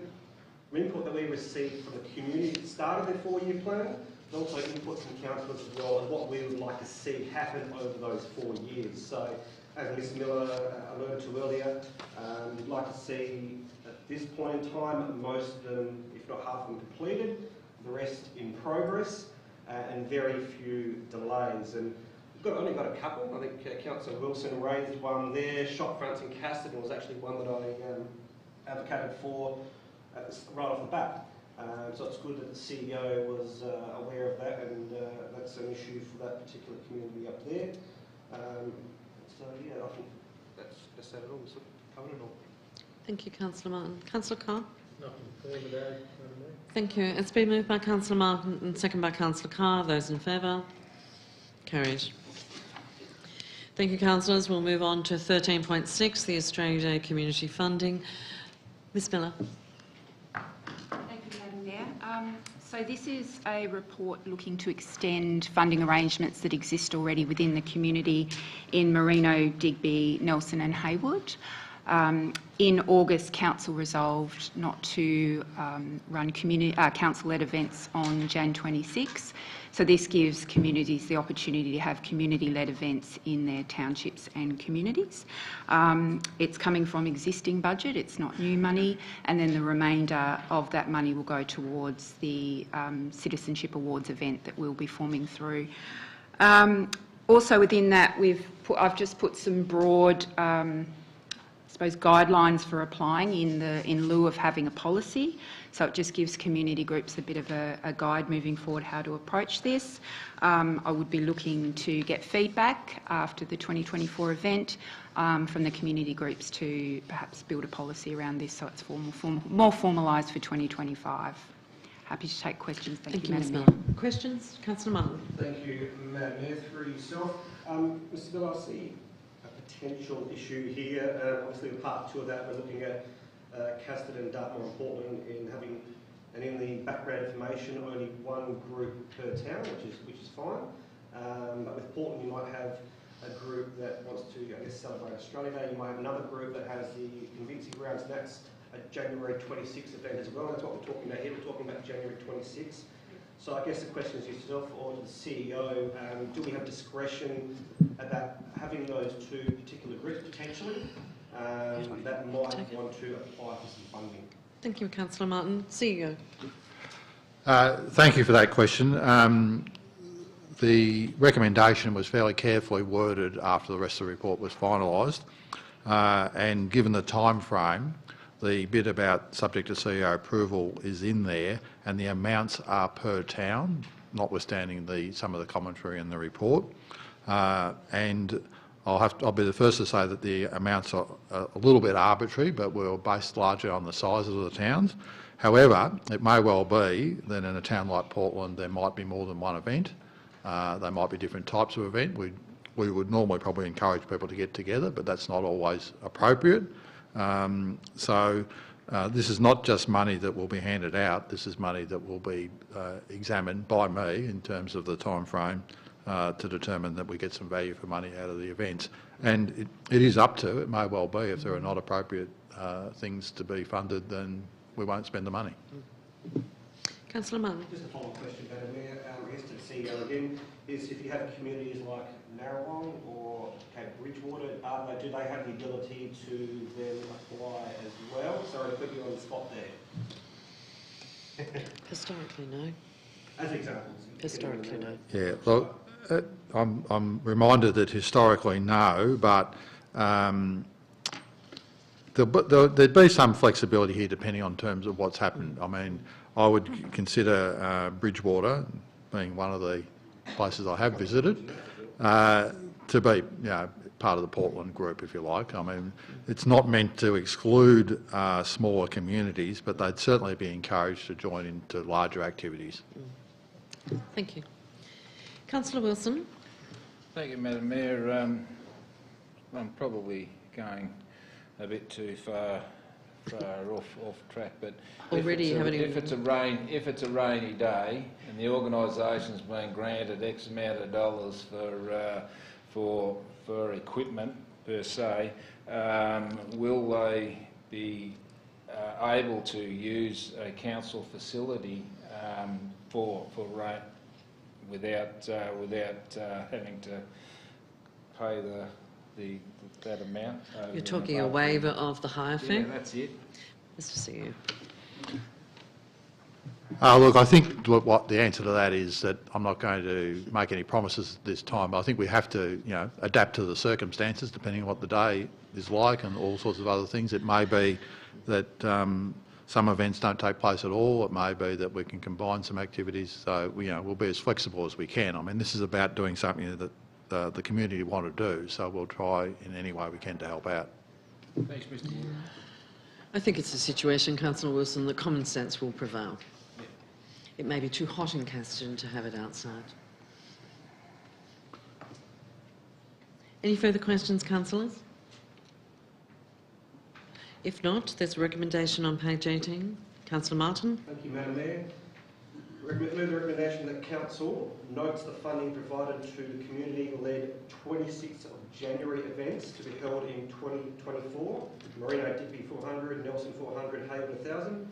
Input that we received from the community at the start of their 4-year plan, and also input from councillors as well, and what we would like to see happen over those 4 years. So, as Ms Miller alluded to earlier, we'd like to see at this point in time most of them, if not half of them, completed, the rest in progress, and very few delays. And we've only got a couple. I think Councillor Wilson raised one there. Shop fronts in Casterton was actually one that I advocated for right off the bat. So it's good that the CEO was aware of that, and that's an issue for that particular community up there. So yeah, I think that's that at all. So covered it all. Thank you, Councillor Martin. Councillor Carr? Nothing further to add, Madam Mayor. Thank you. It's been moved by Councillor Martin and second by Councillor Carr. Those in favour? Carried. Thank you, councillors. We'll move on to 13.6, the Australia Day Community Funding. Ms Miller. Thank you, Madam Mayor. So this is a report looking to extend funding arrangements that exist already within the community in Merino, Digby, Nelson and Haywood. In August, Council resolved not to run council-led events on Jan 26. So this gives communities the opportunity to have community-led events in their townships and communities. It's coming from existing budget, it's not new money, and then the remainder of that money will go towards the Citizenship Awards event that we'll be forming through. Also within that, I've just put some broad guidelines for applying in lieu of having a policy. So it just gives community groups a bit of a guide moving forward how to approach this. I would be looking to get feedback after the 2024 event from the community groups to perhaps build a policy around this so it's more formalised for 2025. Happy to take questions. Thank you, Madam Mayor. Questions? Councillor Martin. Thank you, Madam Mayor. Through yourself. Mr Bill, I see potential issue here. Obviously, in part two of that, we're looking at Casterton, Dartmoor and Portland in the background information, only one group per town, which is fine. But with Portland, you might have a group that wants to, I guess, celebrate Australia Day. You might have another group that has the convincing grounds, and that's a January 26th event as well. That's what we're talking about here. We're talking about January 26th. So I guess the question is yourself or to the CEO, do we have discretion about having those two particular groups potentially that might want to apply for some funding? Thank you, Councillor Martin. CEO. Thank you for that question. The recommendation was fairly carefully worded after the rest of the report was finalised, and given the time frame, the bit about subject to CEO approval is in there, and the amounts are per town, notwithstanding some of the commentary in the report. And I'll be the first to say that the amounts are a little bit arbitrary, but we're based largely on the sizes of the towns. However, it may well be that in a town like Portland there might be more than one event. They might be different types of event. We would normally probably encourage people to get together, but that's not always appropriate. So this is not just money that will be handed out, this is money that will be examined by me in terms of the time frame to determine that we get some value for money out of the events. And it is up to, it may well be, if there are not appropriate things to be funded, then we won't spend the money. Councillor Martin. Just a follow-up question, Madam Mayor. I guess to the CEO again, is if you have communities like Narrawong or Bridgewater, do they have the ability to then apply as well? Sorry to put you on the spot there. Historically, no. As examples. Historically, no. Yeah, look, I'm reminded that historically no, but there'd be some flexibility here depending on terms of what's happened. I mean, I would consider Bridgewater, being one of the places I have visited, to be part of the Portland group, if you like. I mean, it's not meant to exclude smaller communities, but they'd certainly be encouraged to join into larger activities. Thank you. Councillor Wilson. Thank you, Madam Mayor. I'm probably going a bit too far off track, but already if it's a rainy day and the organisation's been granted X amount of dollars for equipment per se, will they be able to use a council facility for rain without having to pay that amount? You're talking a waiver of the hire fee? Yeah, that's it. Mr. CEO. Look, I think what the answer to that is that I'm not going to make any promises at this time. I think we have to, adapt to the circumstances depending on what the day is like and all sorts of other things. It may be that some events don't take place at all. It may be that we can combine some activities. So, we'll be as flexible as we can. I mean, this is about doing something that the community want to do. So we'll try in any way we can to help out. Thanks, Mr Ward. I think it's a situation, Councillor Wilson, that common sense will prevail. It may be too hot in Casterton to have it outside. Any further questions, councillors? If not, there's a recommendation on page 18. Councillor Martin. Thank you, Madam Mayor. Move the recommendation that Council notes the funding provided to the community-led 26th of January events to be held in 2024, Merino Digby 400, Nelson 400, Hayward 1000,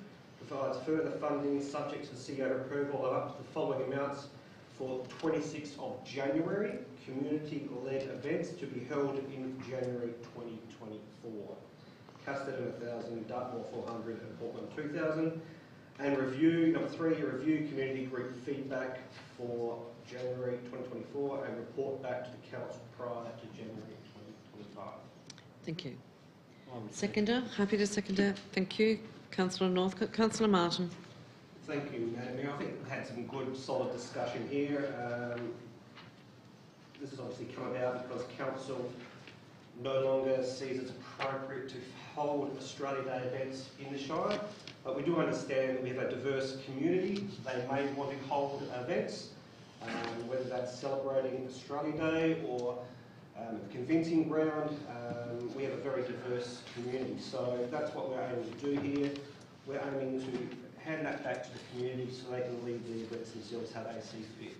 provides further funding subject to the CEO approval of up to the following amounts for 26th of January, community-led events to be held in January 2024. Casterton 1000, Dartmoor 400 and Portland 2000. And review, number 3, review community group feedback for January 2024 and report back to the council prior to January 2025. Thank you. Seconder, happy to second it. Thank you. Councillor Northcote. Councillor Martin. Thank you, Madam Mayor. I think we've had some good, solid discussion here. This has obviously come about because council no longer sees it appropriate to hold Australia Day events in the Shire. But we do understand that we have a diverse community. They may want to hold events, whether that's celebrating Australia Day or convincing ground. We have a very diverse community. So that's what we're aiming to do here. We're aiming to hand that back to the community so they can lead the events themselves how they see fit.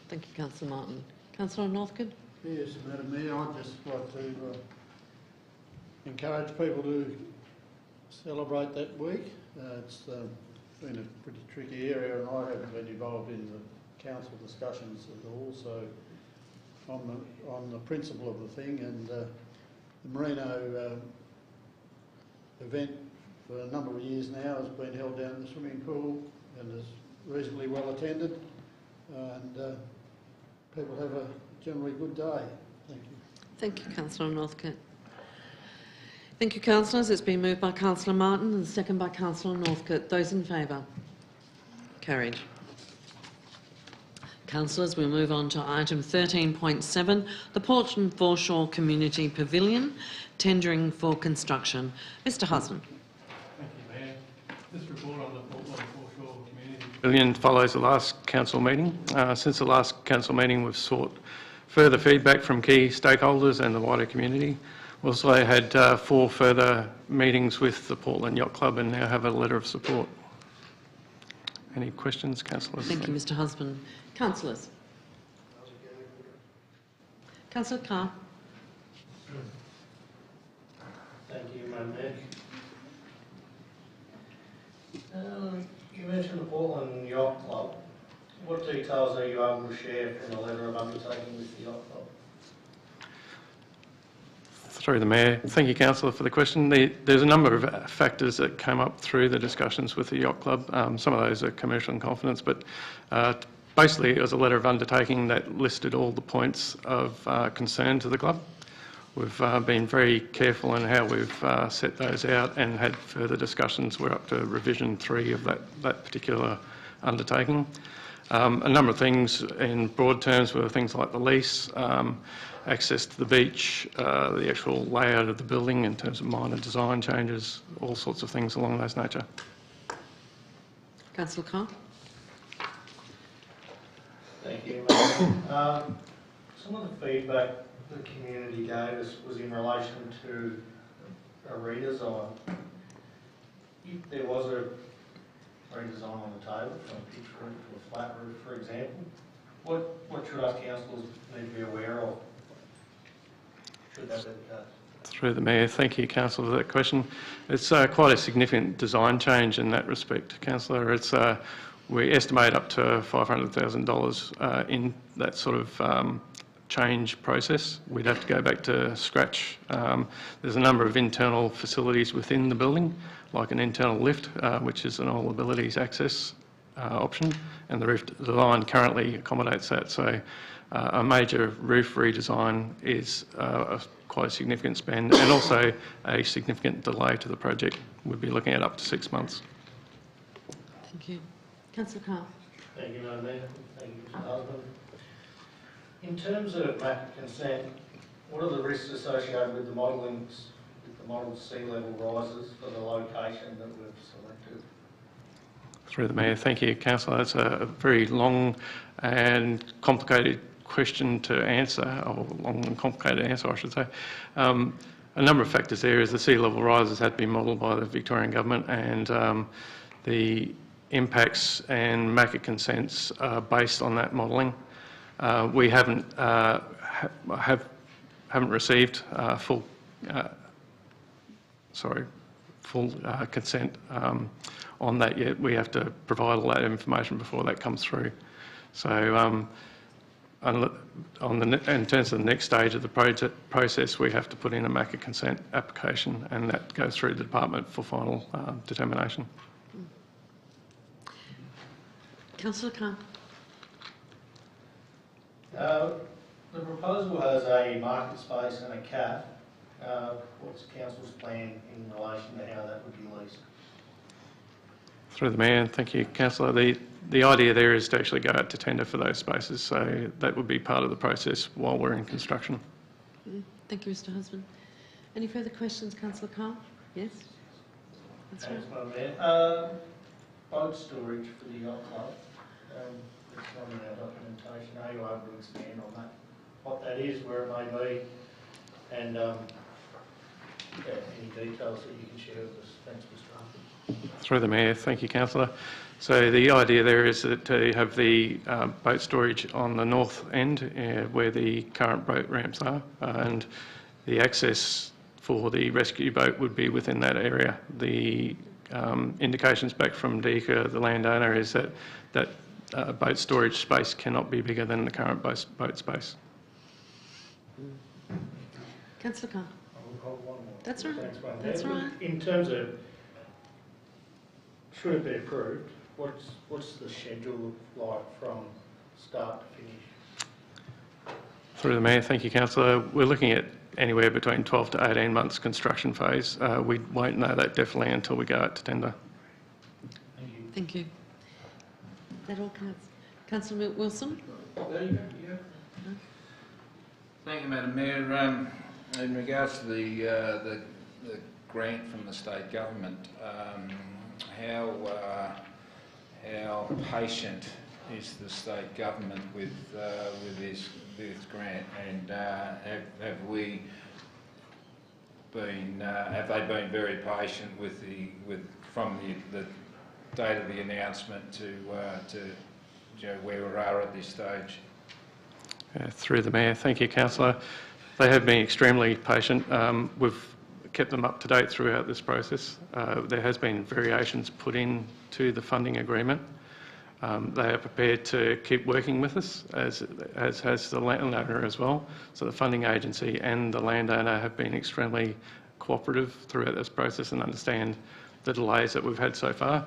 Thank you, Councillor Martin. Councillor Northcote. Yes, Madam Mayor, I'd just like to encourage people to celebrate that week. It's been a pretty tricky area and I haven't been involved in the council discussions at all, so on the principle of the thing, and the Merino event for a number of years now has been held down at the swimming pool and is reasonably well attended, and people have a generally good day. Thank you. Thank you, Councillor Northcote. Thank you, councillors. It's been moved by Councillor Martin and second by Councillor Northcote. Those in favour? Carried. Councillors, we'll move on to item 13.7, the Portland Foreshore Community Pavilion, tendering for construction. Mr Husband. Thank you, Mayor. This report on the Portland Foreshore Community Pavilion follows the last council meeting. Since the last council meeting, we've sought further feedback from key stakeholders and the wider community. We also had 4 further meetings with the Portland Yacht Club and now have a letter of support. Any questions, councillors? Thank you, Mr Husband. Councillors. Councillor Carr. Thank you, Madam Mayor. You mentioned the Portland Yacht Club. What details are you able to share from the letter of undertaking with the Yacht Club? Through the Mayor. Thank you, Councillor, for the question. There's a number of factors that came up through the discussions with the Yacht Club. Some of those are commercial in confidence, but basically it was a letter of undertaking that listed all the points of concern to the club. We've been very careful in how we've set those out and had further discussions. We're up to revision 3 of that particular undertaking. A number of things in broad terms were things like the lease, access to the beach, the actual layout of the building in terms of minor design changes, all sorts of things along those nature. Councillor Carr. Thank you, Madam. Some of the feedback the community gave us was in relation to a redesign. If there was a redesign on the table, from a pitch roof to a flat roof, for example, what should our councillors need to be aware of? Should that be the case? Through the Mayor, thank you, Councillor, for that question. It's quite a significant design change in that respect, Councillor. It's we estimate up to $500,000 in that sort of change process. We'd have to go back to scratch. There's a number of internal facilities within the building, like an internal lift, which is an all abilities access option, and the line currently accommodates that. So a major roof redesign is quite a significant spend, and also a significant delay to the project. We'd be looking at up to 6 months. Thank you. Councillor Carr. Thank you, Madam Mayor. Thank you, Mr. Husband. In terms of MAP consent, what are the risks associated with the modelled sea level rises for the location that we've selected? Through the Mayor. Thank you, Councillor. That's a very long and complicated question to answer, or long and complicated answer, I should say. A number of factors there is the sea level rises had been modelled by the Victorian Government, and the impacts and market consents are based on that modelling. We haven't received full consent on that yet. We have to provide all that information before that comes through. So in terms of the next stage of the process, we have to put in a market consent application, and that goes through the department for final determination. Councillor Carr. The proposal has a market space and a cap. What's Council's plan in relation to how that would be leased? Through the Mayor, thank you, Councillor. The idea there is to actually go out to tender for those spaces, so that would be part of the process while we're in construction. Thank you, Mr. Husband. Any further questions, Councillor Carr? Yes? That's Thanks, right. Madam Mayor. Boat storage for the yacht club. It's not in our documentation. Are you able to expand on that? What that is, where it may be, and any details that you can share with us. Thanks, Mr. Husband. Through the Mayor, thank you, Councillor. So the idea there is that to have the boat storage on the north end where the current boat ramps are, and the access for the rescue boat would be within that area. The indications back from DECA, the landowner, is that boat storage space cannot be bigger than the current boat space. Councillor Carr. I'll one more. That's right. Thanks, Madam That's Mayor. right. In terms of, should it be approved, what's the schedule like from start to finish? Through the Mayor, thank you, Councillor. We're looking at anywhere between 12 to 18 months construction phase. We won't know that definitely until we go out to tender. Thank you. Thank you. Is that all, Councillor Wilson? Thank you, Madam Mayor. In regards to the grant from the state government, how patient is the state government with this grant, and have they been very patient from the date of the announcement to where we are at this stage? Through the Mayor, thank you, Councillor. They have been extremely patient. We've kept them up to date throughout this process. There has been variations put into the funding agreement. They are prepared to keep working with us, as has the landowner as well. So the funding agency and the landowner have been extremely cooperative throughout this process and understand the delays that we've had so far.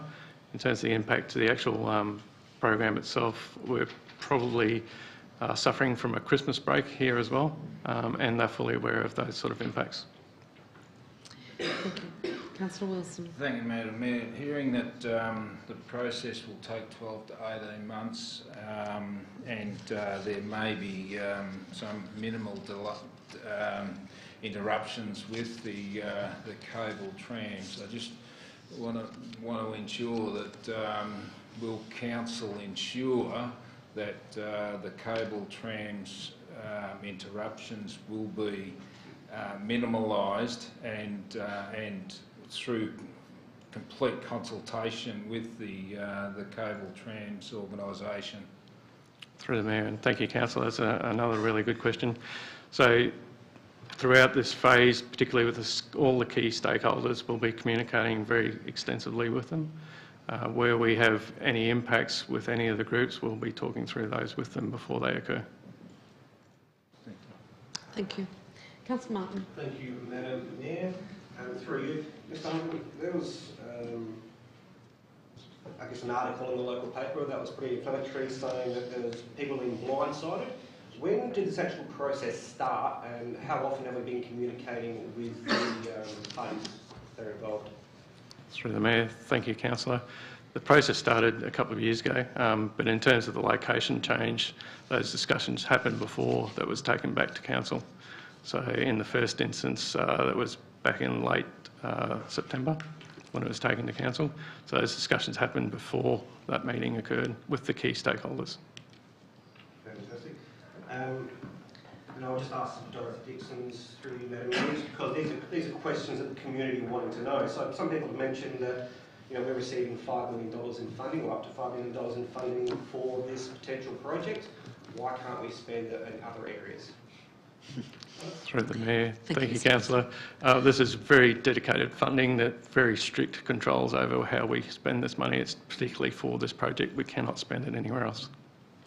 In terms of the impact to the actual program itself, we're probably suffering from a Christmas break here as well, and they're fully aware of those sort of impacts. Thank you. Councillor Wilson. Thank you, Madam Mayor. Hearing that the process will take 12 to 18 months and there may be some minimal interruptions with the cable trams, I just want to ensure that will Council ensure that the cable trams interruptions will be minimalised and through complete consultation with the cable trams organisation? Through the Mayor, and thank you, Councillor. That's another really good question. So throughout this phase, particularly with all the key stakeholders, we'll be communicating very extensively with them. Where we have any impacts with any of the groups, we'll be talking through those with them before they occur. Thank you. Councillor Martin. Thank you, Madam Mayor. Through you, Mr. Humphrey, there was, I guess, an article in the local paper that was pretty inflammatory, saying that there was people being blindsided. When did this actual process start, and how often have we been communicating with the parties that are involved? Through the Mayor, thank you, Councillor. The process started a couple of years ago, but in terms of the location change, those discussions happened before that was taken back to Council. So in the first instance, that was back in late September when it was taken to Council. So those discussions happened before that meeting occurred with the key stakeholders. Fantastic. And I'll just ask Dorothy Dixon's through you, Madam Mayor, because these are questions that the community are wanting to know. So some people have mentioned that we're receiving $5 million in funding, or up to $5 million in funding for this potential project. Why can't we spend it in other areas? Through the Mayor. Thank you, Councillor. This is very dedicated funding, that very strict controls over how we spend this money. It's particularly for this project. We cannot spend it anywhere else.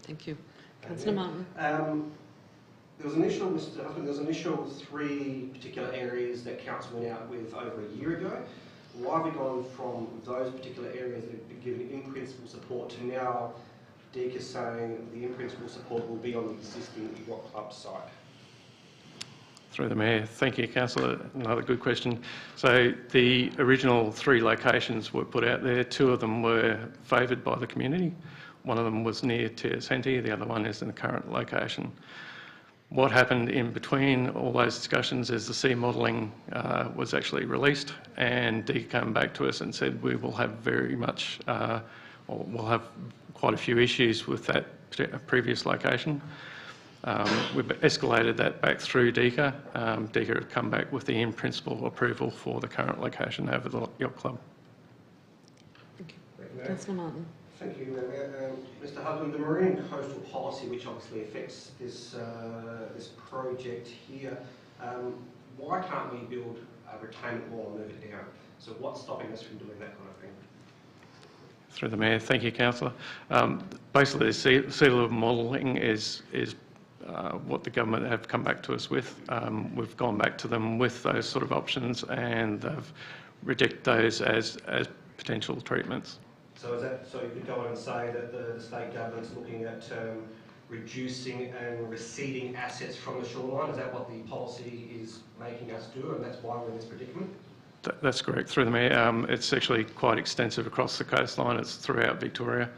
Thank you. Councillor Martin. There was initial, Mr. Husband, there was initial 3 particular areas that Council went out with over a year ago. Why have we gone from those particular areas that have been given in-principle support to now DECA saying the in-principle support will be on the existing yacht club site? Through the Mayor. Thank you, Councillor. Another good question. So the original 3 locations were put out there. 2 of them were favoured by the community. One of them was near Te Asante, the other one is in the current location. What happened in between all those discussions is the sea modelling was actually released, and DECA came back to us and said we will have very much, or we'll have quite a few issues with that previous location. We've escalated that back through DECA. DECA have come back with the in-principle approval for the current location over the yacht club. Thank you. Councillor Martin. Thank you, Mr. Husband. The Marine and Coastal Policy, which obviously affects this this project here, why can't we build a retainment wall and move it down? So what's stopping us from doing that kind of thing? Through the Mayor. Thank you, Councillor. Basically, the sea level modelling is what the government have come back to us with. We've gone back to them with those sort of options, and they've rejected those as potential treatments. So is that, so you could go on and say that the state government's looking at reducing and receding assets from the shoreline? Is that what the policy is making us do, and that's why we're in this predicament? That's correct. Through the Mayor. It's actually quite extensive across the coastline. It's throughout Victoria.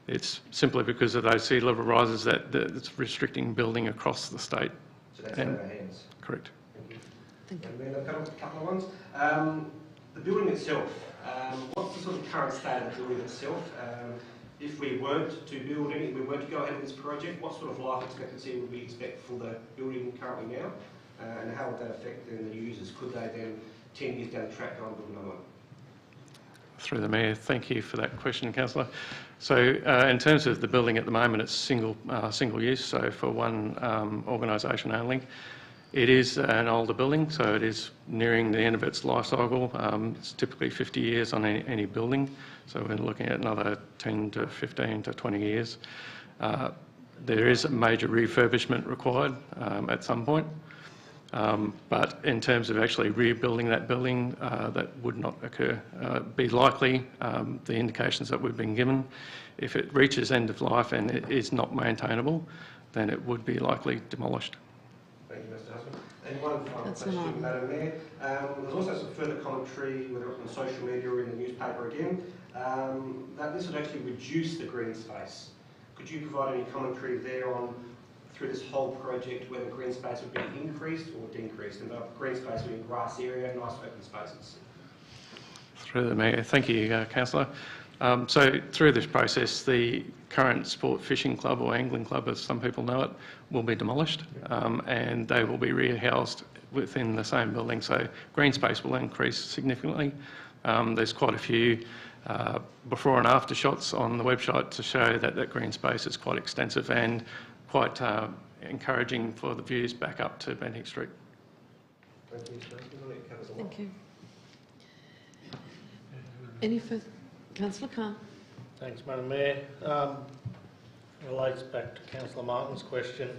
It's simply because of those sea level rises that it's restricting building across the state. So that's out of our hands? Correct. Thank you. Thank you. And then a couple of ones. The building itself, what's the sort of current state of the building itself? If we weren't to build any, we weren't to go ahead with this project, what sort of life expectancy would we expect for the building currently now? And how would that affect then the users? Could they then 10 years down the track go and build another one? Through the Mayor, thank you for that question, Councillor. So in terms of the building at the moment, it's single use, so for one organisation only. It is an older building, so it is nearing the end of its life cycle. It's typically 50 years on any building, so we're looking at another 10 to 15 to 20 years. There is a major refurbishment required at some point, but in terms of actually rebuilding that building, that would not occur. Be likely, the indications that we've been given, if it reaches end of life and it is not maintainable, then it would be likely demolished. Thank you, Mr. Husband. And one final question, Madam Mayor. There's also some further commentary, whether it's on social media or in the newspaper again, that this would actually reduce the green space. Could you provide any commentary there on, through this whole project, whether green space would be increased or decreased? And by green space would be grass area, nice open spaces. Through the Mayor. Thank you, Councillor. So through this process, the current sport fishing club, or angling club as some people know it, will be demolished, and they will be rehoused within the same building. So green space will increase significantly. There's quite a few before and after shots on the website to show that that green space is quite extensive and quite encouraging for the views back up to Bentinck Street. Thank you. Thank you. Any further? Councillor Carr. Thanks, Madam Mayor. Relates back to Councillor Martin's question.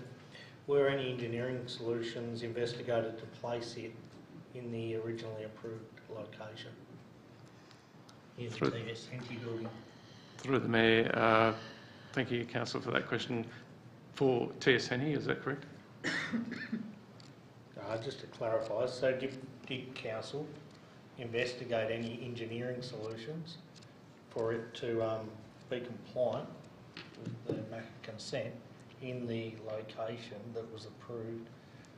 were any engineering solutions investigated to place it in the originally approved location? In the TS Henty building. Through the Mayor, thank you, Councillor, for that question. For TS Henty, is that correct? Just to clarify, so did Council investigate any engineering solutions for it to be compliant with the MAC consent in the location that was approved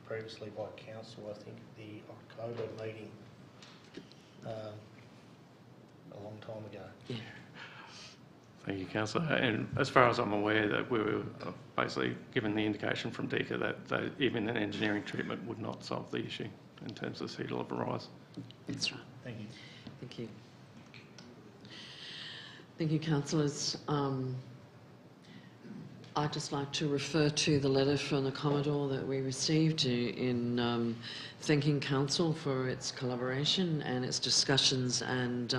previously by Council, I think, at the October meeting a long time ago? Yeah. Thank you, Councillor. And as far as I'm aware, that we were basically given the indication from DECA that even an engineering treatment would not solve the issue in terms of sea level rise. That's right. Thank you. Thank you. Thank you, councillors. I'd just like to refer to the letter from the Commodore that we received in thanking Council for its collaboration and its discussions, and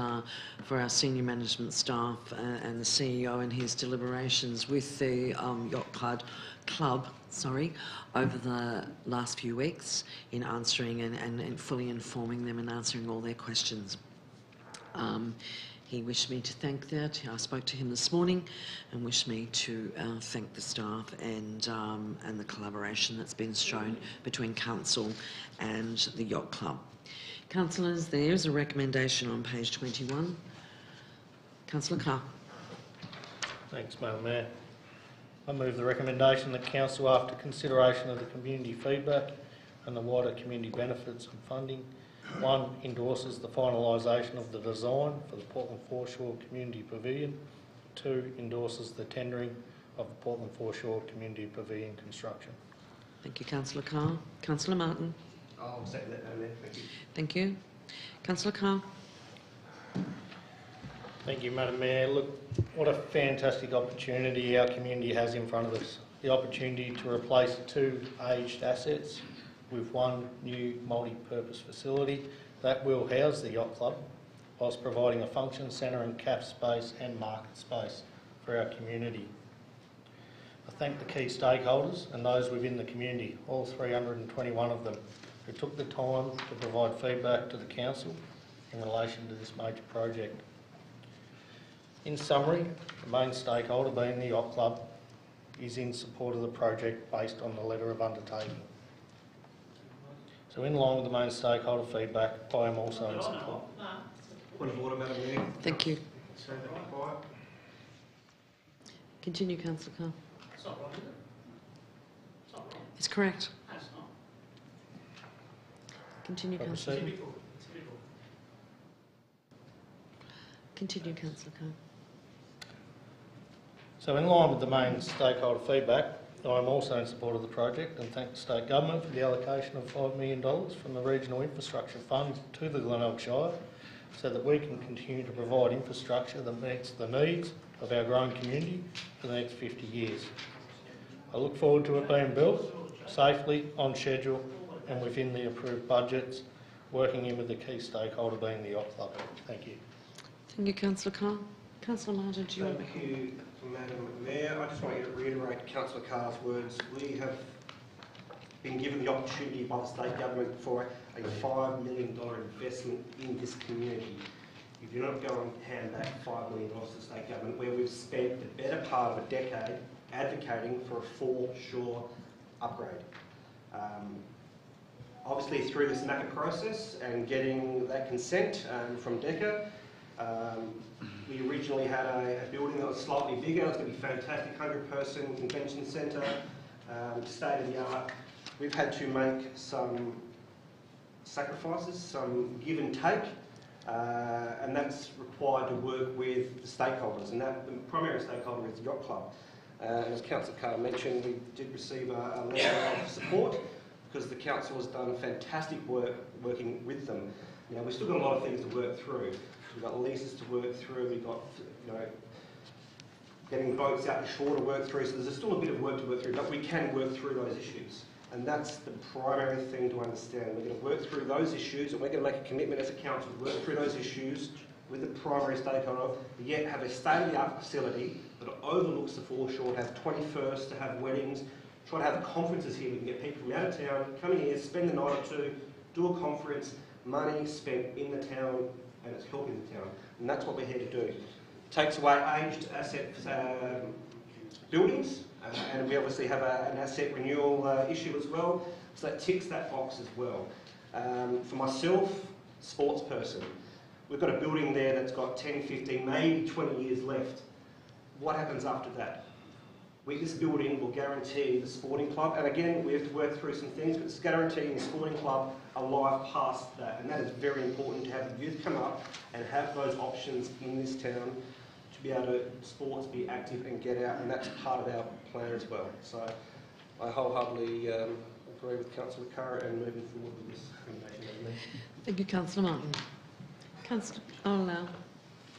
for our senior management staff and the CEO and his deliberations with the Yacht Club over the last few weeks in answering and fully informing them and answering all their questions. He wished me to thank that. I spoke to him this morning and wished me to thank the staff and the collaboration that's been shown between Council and the Yacht Club. Councillors, there is a recommendation on page 21. Councillor Carr. Thanks, Madam Mayor. I move the recommendation that Council, after consideration of the community feedback and the wider community benefits and funding, 1, endorses the finalisation of the design for the Portland Foreshore Community Pavilion. 2, endorses the tendering of the Portland Foreshore Community Pavilion construction. Thank you, Councillor Carr. Councillor Martin. I'll second that, Madam Mayor. Thank you. Thank you. Councillor Carr. Thank you, Madam Mayor. Look, what a fantastic opportunity our community has in front of us. The opportunity to replace 2 aged assets with 1 new multi-purpose facility that will house the Yacht Club, whilst providing a function centre and CAF space and market space for our community. I thank the key stakeholders and those within the community, all 321 of them, who took the time to provide feedback to the Council in relation to this major project. In summary, the main stakeholder, being the Yacht Club, is in support of the project based on the letter of undertaking. So in line with the main stakeholder feedback, I am also in support. Point of order, Madam Mayor. Thank you. So that be quiet. Continue, Councillor Carr. It's not right, is it? It's not right. It's correct. No, it's not. Continue, Can I Councillor. proceed? Typical. Typical. Continue, Councillor Carr. So in line with the main stakeholder feedback, I am also in support of the project and thank the State Government for the allocation of $5 million from the Regional Infrastructure Fund to the Glenelg Shire so that we can continue to provide infrastructure that meets the needs of our growing community for the next 50 years. I look forward to it being built safely, on schedule and within the approved budgets, working in with the key stakeholder being the Yacht Club. Thank you. Thank you, Councillor Carr. Councillor Martin, do you want to... Thank you, Madam Mayor. I just want to reiterate Councillor Carr's words. We have been given the opportunity by the State Government for a $5 million investment in this community. If you're not going to hand back $5 million to the State Government, where we've spent the better part of a decade advocating for a foreshore upgrade. Obviously, through this MACA process and getting that consent from DECA, we originally had a building that was slightly bigger. It was going to be fantastic, 100-person convention centre, state of the art. We've had to make some sacrifices, some give and take, and that's required to work with the stakeholders, and that the primary stakeholder is the Yacht Club. And as Councillor Carr mentioned, we did receive a letter of support because the council has done fantastic work working with them. You know, we've still got a lot of things to work through. We've got leases to work through, we've got, you know, getting boats out to shore to work through, so there's still a bit of work to work through, but we can work through those issues. And that's the primary thing to understand. We're going to work through those issues, and we're going to make a commitment as a council to work through those issues with the primary stakeholder, yet have a state-of-the-art facility that overlooks the foreshore, have 21st, to have weddings, try to have conferences here. We can get people from out of town, come in here, spend the night or two, do a conference, money spent in the town, and it's helping the town. And that's what we're here to do. Takes away aged asset buildings, and we obviously have an asset renewal issue as well, so that ticks that box as well. For myself, sports person, we've got a building there that's got 10, 15, maybe 20 years left. What happens after that? This building will guarantee the sporting club, and again, we have to work through some things, but it's guaranteeing the sporting club a life past that, and that is very important to have the youth come up and have those options in this town to be able to sports, be active and get out, and that's part of our plan as well. So I wholeheartedly agree with Councillor Carr and moving forward with this recommendation. Thank you, Councillor Martin.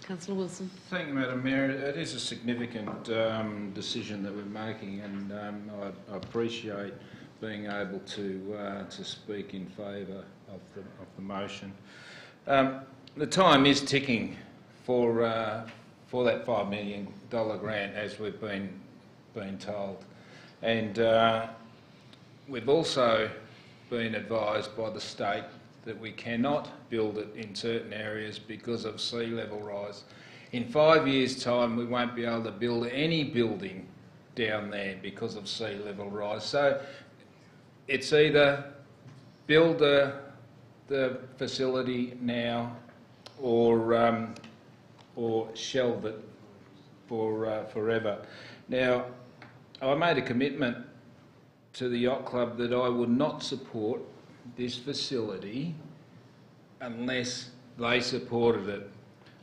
Councillor Wilson. Thank you, Madam Mayor. It is a significant decision that we're making, and I appreciate being able to speak in favour of the motion. The time is ticking for that $5 million grant, as we've been told, and we've also been advised by the state that we cannot build it in certain areas because of sea level rise. In 5 years' time, we won't be able to build any building down there because of sea level rise. So it's either build the facility now or shelve it for forever. Now, I made a commitment to the yacht club that I would not support this facility unless they supported it.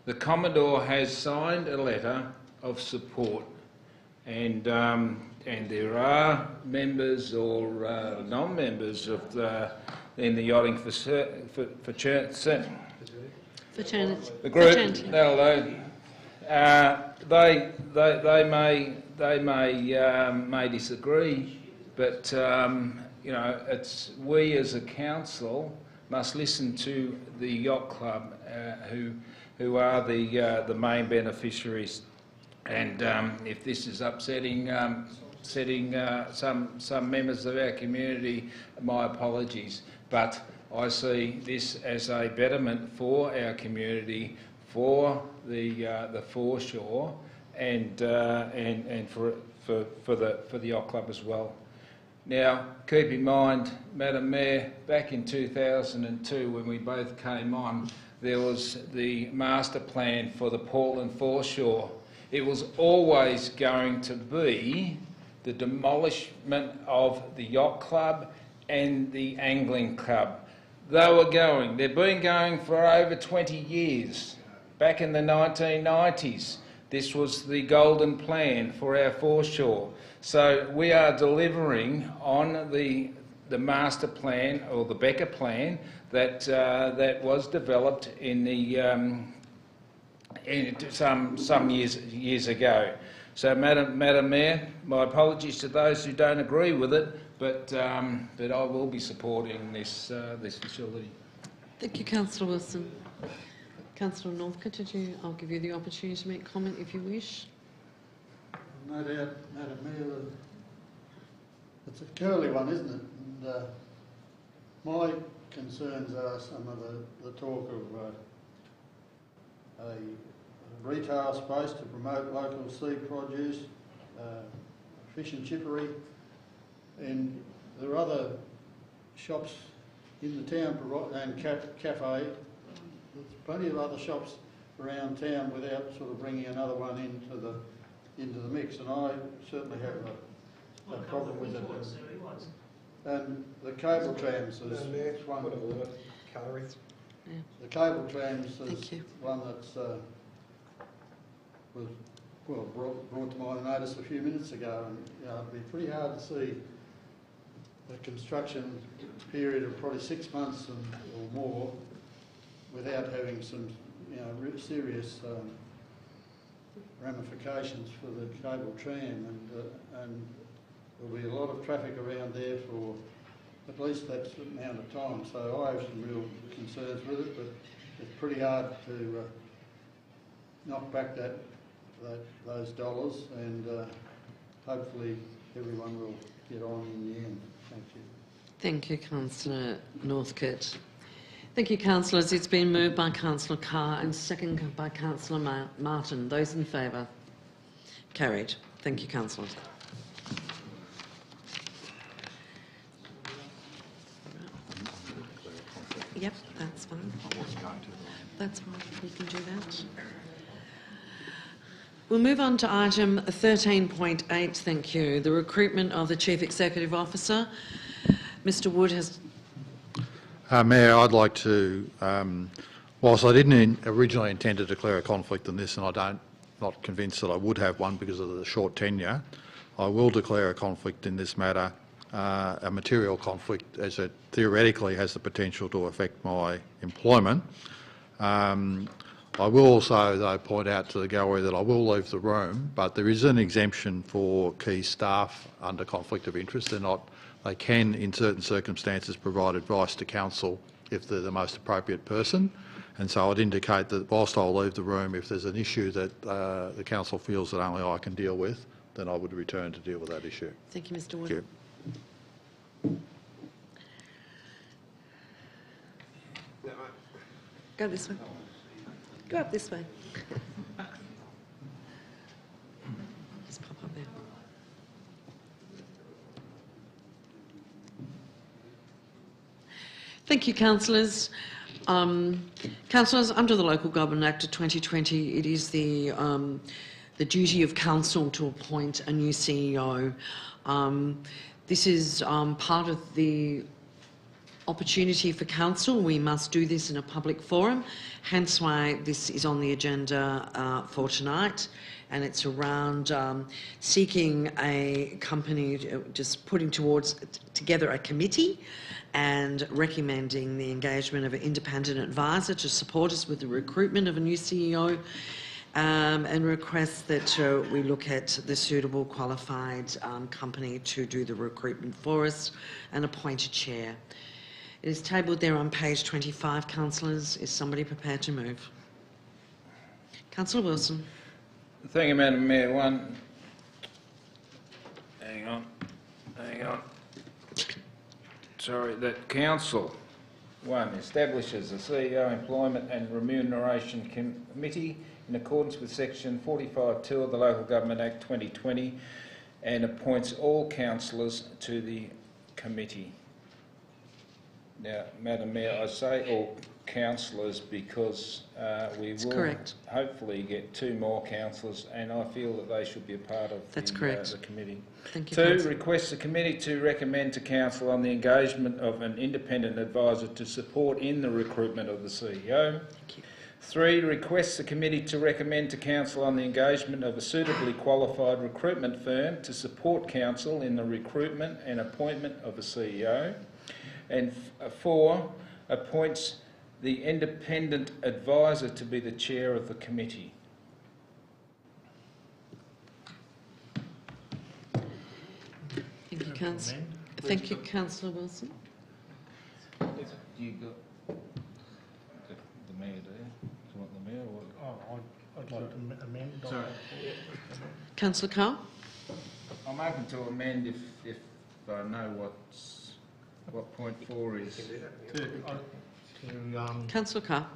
The Commodore has signed a letter of support, and there are members or non-members of in the yachting fraternity. The group, they may disagree, but you know, we as a council must listen to the yacht club, who are the main beneficiaries, and if this is upsetting some members of our community, my apologies. But I see this as a betterment for our community, for the foreshore, and for the yacht club as well. Now, keep in mind, Madam Mayor, back in 2002 when we both came on, there was the master plan for the Portland foreshore. It was always going to be the demolishment of the yacht club and the angling club. They've been going for over 20 years. Back in the 1990s, this was the golden plan for our foreshore. So we are delivering on the master plan, or the Becker plan, that was developed in some years ago. So, Madam Mayor, my apologies to those who don't agree with it, but I will be supporting this facility. Thank you, Councillor Wilson. Councillor Northcote, I'll give you the opportunity to make comment if you wish. No doubt, Madam Mayor, it's a curly one, isn't it? And my concerns are some of the talk of a retail space to promote local seed produce, fish and chippery, and there are other shops in the town and cafe. There's plenty of other shops around town without sort of bringing another one into the mix, and I certainly have a problem with it. And the cable trams is one. The cable trams is one that's was brought to my notice a few minutes ago, and it'd be pretty hard to see a construction period of probably 6 months or more without having some serious ramifications for the cable tram, and there'll be a lot of traffic around there for at least that amount of time. So I have some real concerns with it, but it's pretty hard to knock back those dollars, and hopefully everyone will get on in the end. Thank you. Thank you, Councillor Northcote. Thank you, councillors. It's been moved by Councillor Carr and seconded by Councillor Martin. Those in favour? Carried. Thank you, councillors. Yep, that's fine. That's fine. We can do that. We'll move on to item 13.8, thank you. The recruitment of the Chief Executive Officer. Mr Wood has... Mayor, I'd like to, whilst I didn't originally intend to declare a conflict in this, and not convinced that I would have one because of the short tenure, I will declare a conflict in this matter, a material conflict, as it theoretically has the potential to affect my employment. I will also, though, point out to the gallery that I will leave the room, but there is an exemption for key staff under conflict of interest. They can, in certain circumstances, provide advice to council if they're the most appropriate person. And so I'd indicate that whilst I'll leave the room, if there's an issue that the council feels that only I can deal with, then I would return to deal with that issue. Thank you, Mr Wood. Thank you. Go this way. Go up this way. Just pop up there. Thank you, councillors. Councillors, under the Local Government Act of 2020, it is the duty of council to appoint a new CEO. This is part of the opportunity for council. We must do this in a public forum, hence why this is on the agenda for tonight, and it's around seeking a company, just putting together a committee and recommending the engagement of an independent advisor to support us with the recruitment of a new CEO, and request that we look at the suitable qualified company to do the recruitment for us and appoint a chair. It is tabled there on page 25, councillors. Is somebody prepared to move? Councillor Wilson. Thank you, Madam Mayor. Hang on. Sorry, that council, establishes a CEO Employment and Remuneration Committee in accordance with section 45(2) of the Local Government Act 2020 and appoints all councillors to the committee. Now, Madam Mayor, I say all councillors because we will hopefully get 2 more councillors, and I feel that they should be a part of the committee. Thank you, 2, request the committee to recommend to council on the engagement of an independent advisor to support in the recruitment of the CEO. Thank you. 3, request the committee to recommend to council on the engagement of a suitably qualified recruitment firm to support council in the recruitment and appointment of a CEO. And 4, appoints the independent advisor to be the chair of the committee. Thank you, Councillor. Thank you, Councillor Wilson. You got the mayor there? Do you want the mayor or what? I'd like to amend. Sorry. Councillor Carr. I'm open to amend if I know what point 4 is. Councillor Carr.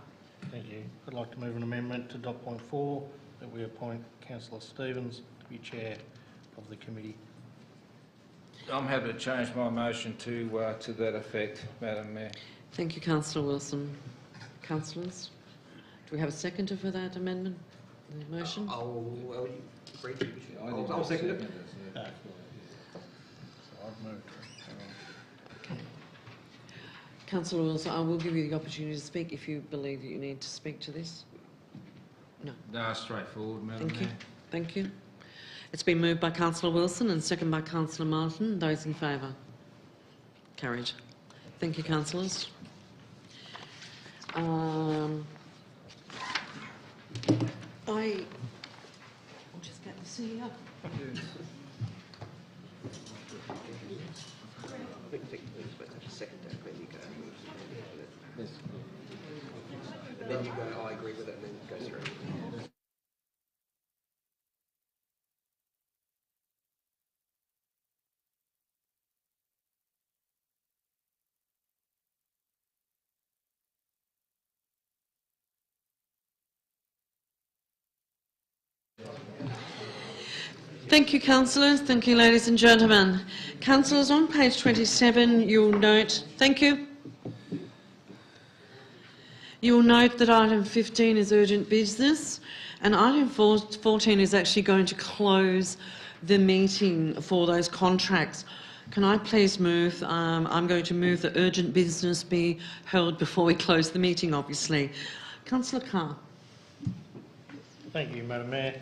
Thank you. I'd like to move an amendment to dot point 4 that we appoint Councillor Stevens to be chair of the committee. I'm happy to change my motion to that effect, Madam Mayor. Thank you, Councillor Wilson. Councillors, do we have a seconder for that amendment? The motion? I'll second it. So I've moved. Councillor Wilson, I will give you the opportunity to speak if you believe that you need to speak to this. No. No, straightforward, Madam Mayor. Thank you. Thank you. It's been moved by Councillor Wilson and seconded by Councillor Martin. Those in favour? Carried. Thank you, councillors. I'll just get the CEO. And then you go, I agree with it, and then it goes through. Thank you, councillors. Thank you, ladies and gentlemen. Councillors, on page 27, you'll note... Thank you. You'll note that item 15 is urgent business, and item 14 is actually going to close the meeting for those contracts. Can I please move? I'm going to move that urgent business be held before we close the meeting, obviously. Councillor Carr. Thank you, Madam Mayor.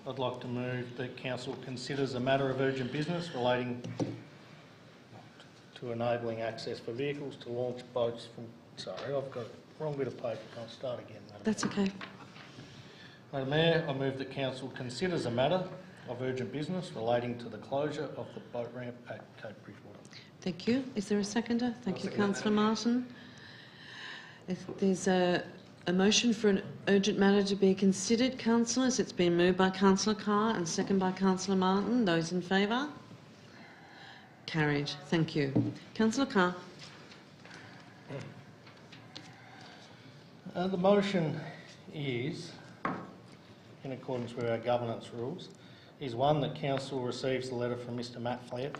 I'd like to move that Council considers a matter of urgent business relating to enabling access for vehicles to launch boats from... Sorry, I've got the wrong bit of paper. I'll start again, Madam That's okay. Madam Mayor, I move that Council considers a matter of urgent business relating to the closure of the boat ramp at Cape Bridgewater. Thank you. Is there a seconder? Thank you, Councillor Martin. If there's a motion for an urgent matter to be considered, councillors, it's been moved by Councillor Carr and seconded by Councillor Martin. Those in favour? Carried. Thank you. Councillor Carr. The motion is, in accordance with our governance rules, is one that Council receives the letter from Mr Matt Fowles,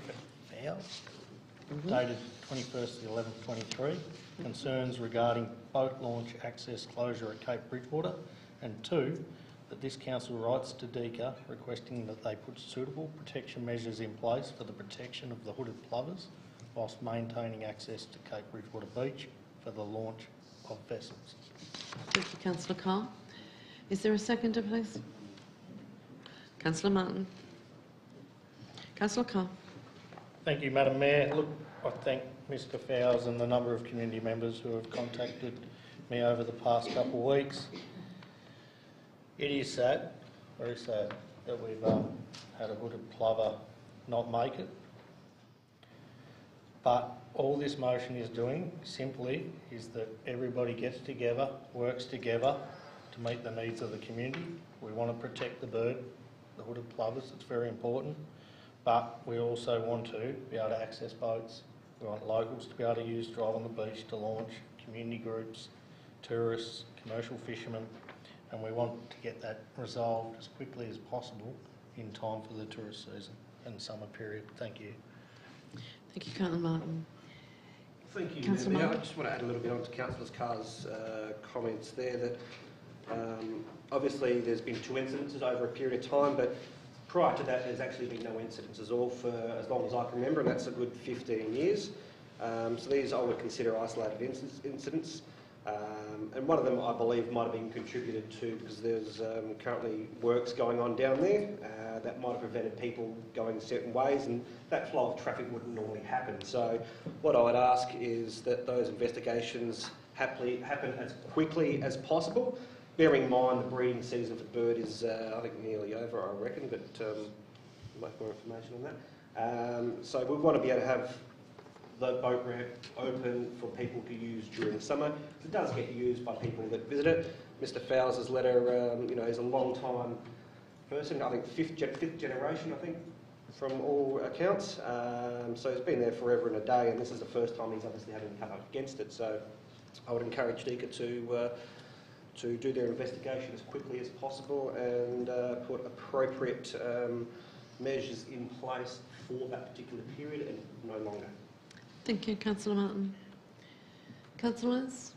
dated 21st of 11/23, concerns regarding boat launch access closure at Cape Bridgewater, and 2, that this Council writes to DECA requesting that they put suitable protection measures in place for the protection of the hooded plovers whilst maintaining access to Cape Bridgewater Beach for the launch of vessels. Thank you, Councillor Carr. Is there a seconder, please? Councillor Martin. Councillor Carr. Thank you, Madam Mayor. Look, I thank Mr Fowles and the number of community members who have contacted me over the past couple of weeks. It is sad, very sad, that we've had a hooded plover not make it. But all this motion is doing simply is that everybody gets together, works together to meet the needs of the community. We want to protect the bird, the hooded plovers, it's very important. But we also want to be able to access boats. We want locals to be able to drive on the beach to launch, community groups, tourists, commercial fishermen, and we want to get that resolved as quickly as possible in time for the tourist season and summer period. Thank you. Thank you, Councillor Martin. Thank you, Councillor Mayor. I Martin. just want to add a little bit on to Councillor Carr's comments there that obviously there's been 2 incidences over a period of time, but prior to that there's actually been no incidences all for as long as I can remember, and that's a good 15 years. So these I would consider isolated incidents. And one of them I believe might have been contributed to because there's currently works going on down there that might have prevented people going certain ways, and that flow of traffic wouldn't normally happen. So what I would ask is that those investigations happen as quickly as possible, bearing in mind the breeding season for bird is I think nearly over, I reckon, but I'll make more information on that. So we want to be able to have the boat ramp open for people to use during the summer. It does get used by people that visit it. Mr Fowles' letter, you know, is a long time person, I think fifth generation, I think, from all accounts. So he's been there forever and a day, and this is the first time he's obviously having to come up against it. So I would encourage DECA to do their investigation as quickly as possible and put appropriate measures in place for that particular period and no longer. Thank you, Councillor Martin. Councillors,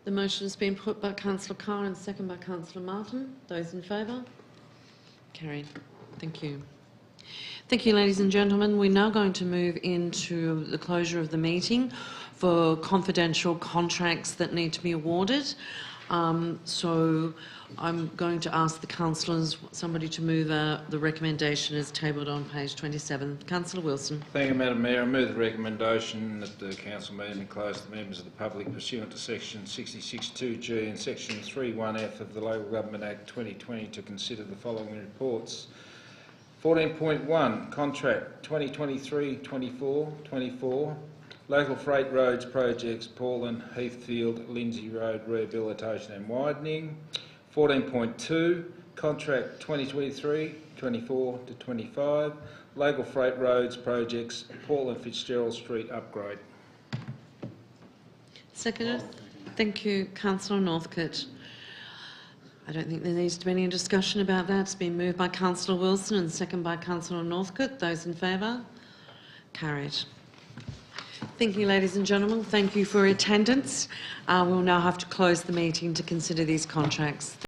the motion has been put by Councillor Carr and seconded by Councillor Martin. Those in favour? Carried. Thank you. Thank you, ladies and gentlemen. We're now going to move into the closure of the meeting for confidential contracts that need to be awarded. So I'm going to ask the councillors, somebody to move the recommendation as tabled on page 27. Councillor Wilson. Thank you, Madam Mayor. I move the recommendation that the council meeting be closed to members of the public pursuant to section 66(2)(g) and section 3(1)(f) of the Local Government Act 2020 to consider the following reports. 14.1 Contract 2023-24 Local Freight Roads Projects Paulin, Heathfield, Lindsay Road Rehabilitation and Widening. 14.2 Contract 2023-24 to 25 Local Freight Roads Projects Paulin Fitzgerald Street Upgrade. Seconded. Thank you, Councillor Northcote. I don't think there needs to be any discussion about that. It's been moved by Councillor Wilson and second by Councillor Northcote. Those in favour? Carried. Thank you, ladies and gentlemen. Thank you for your attendance. We'll now have to close the meeting to consider these contracts.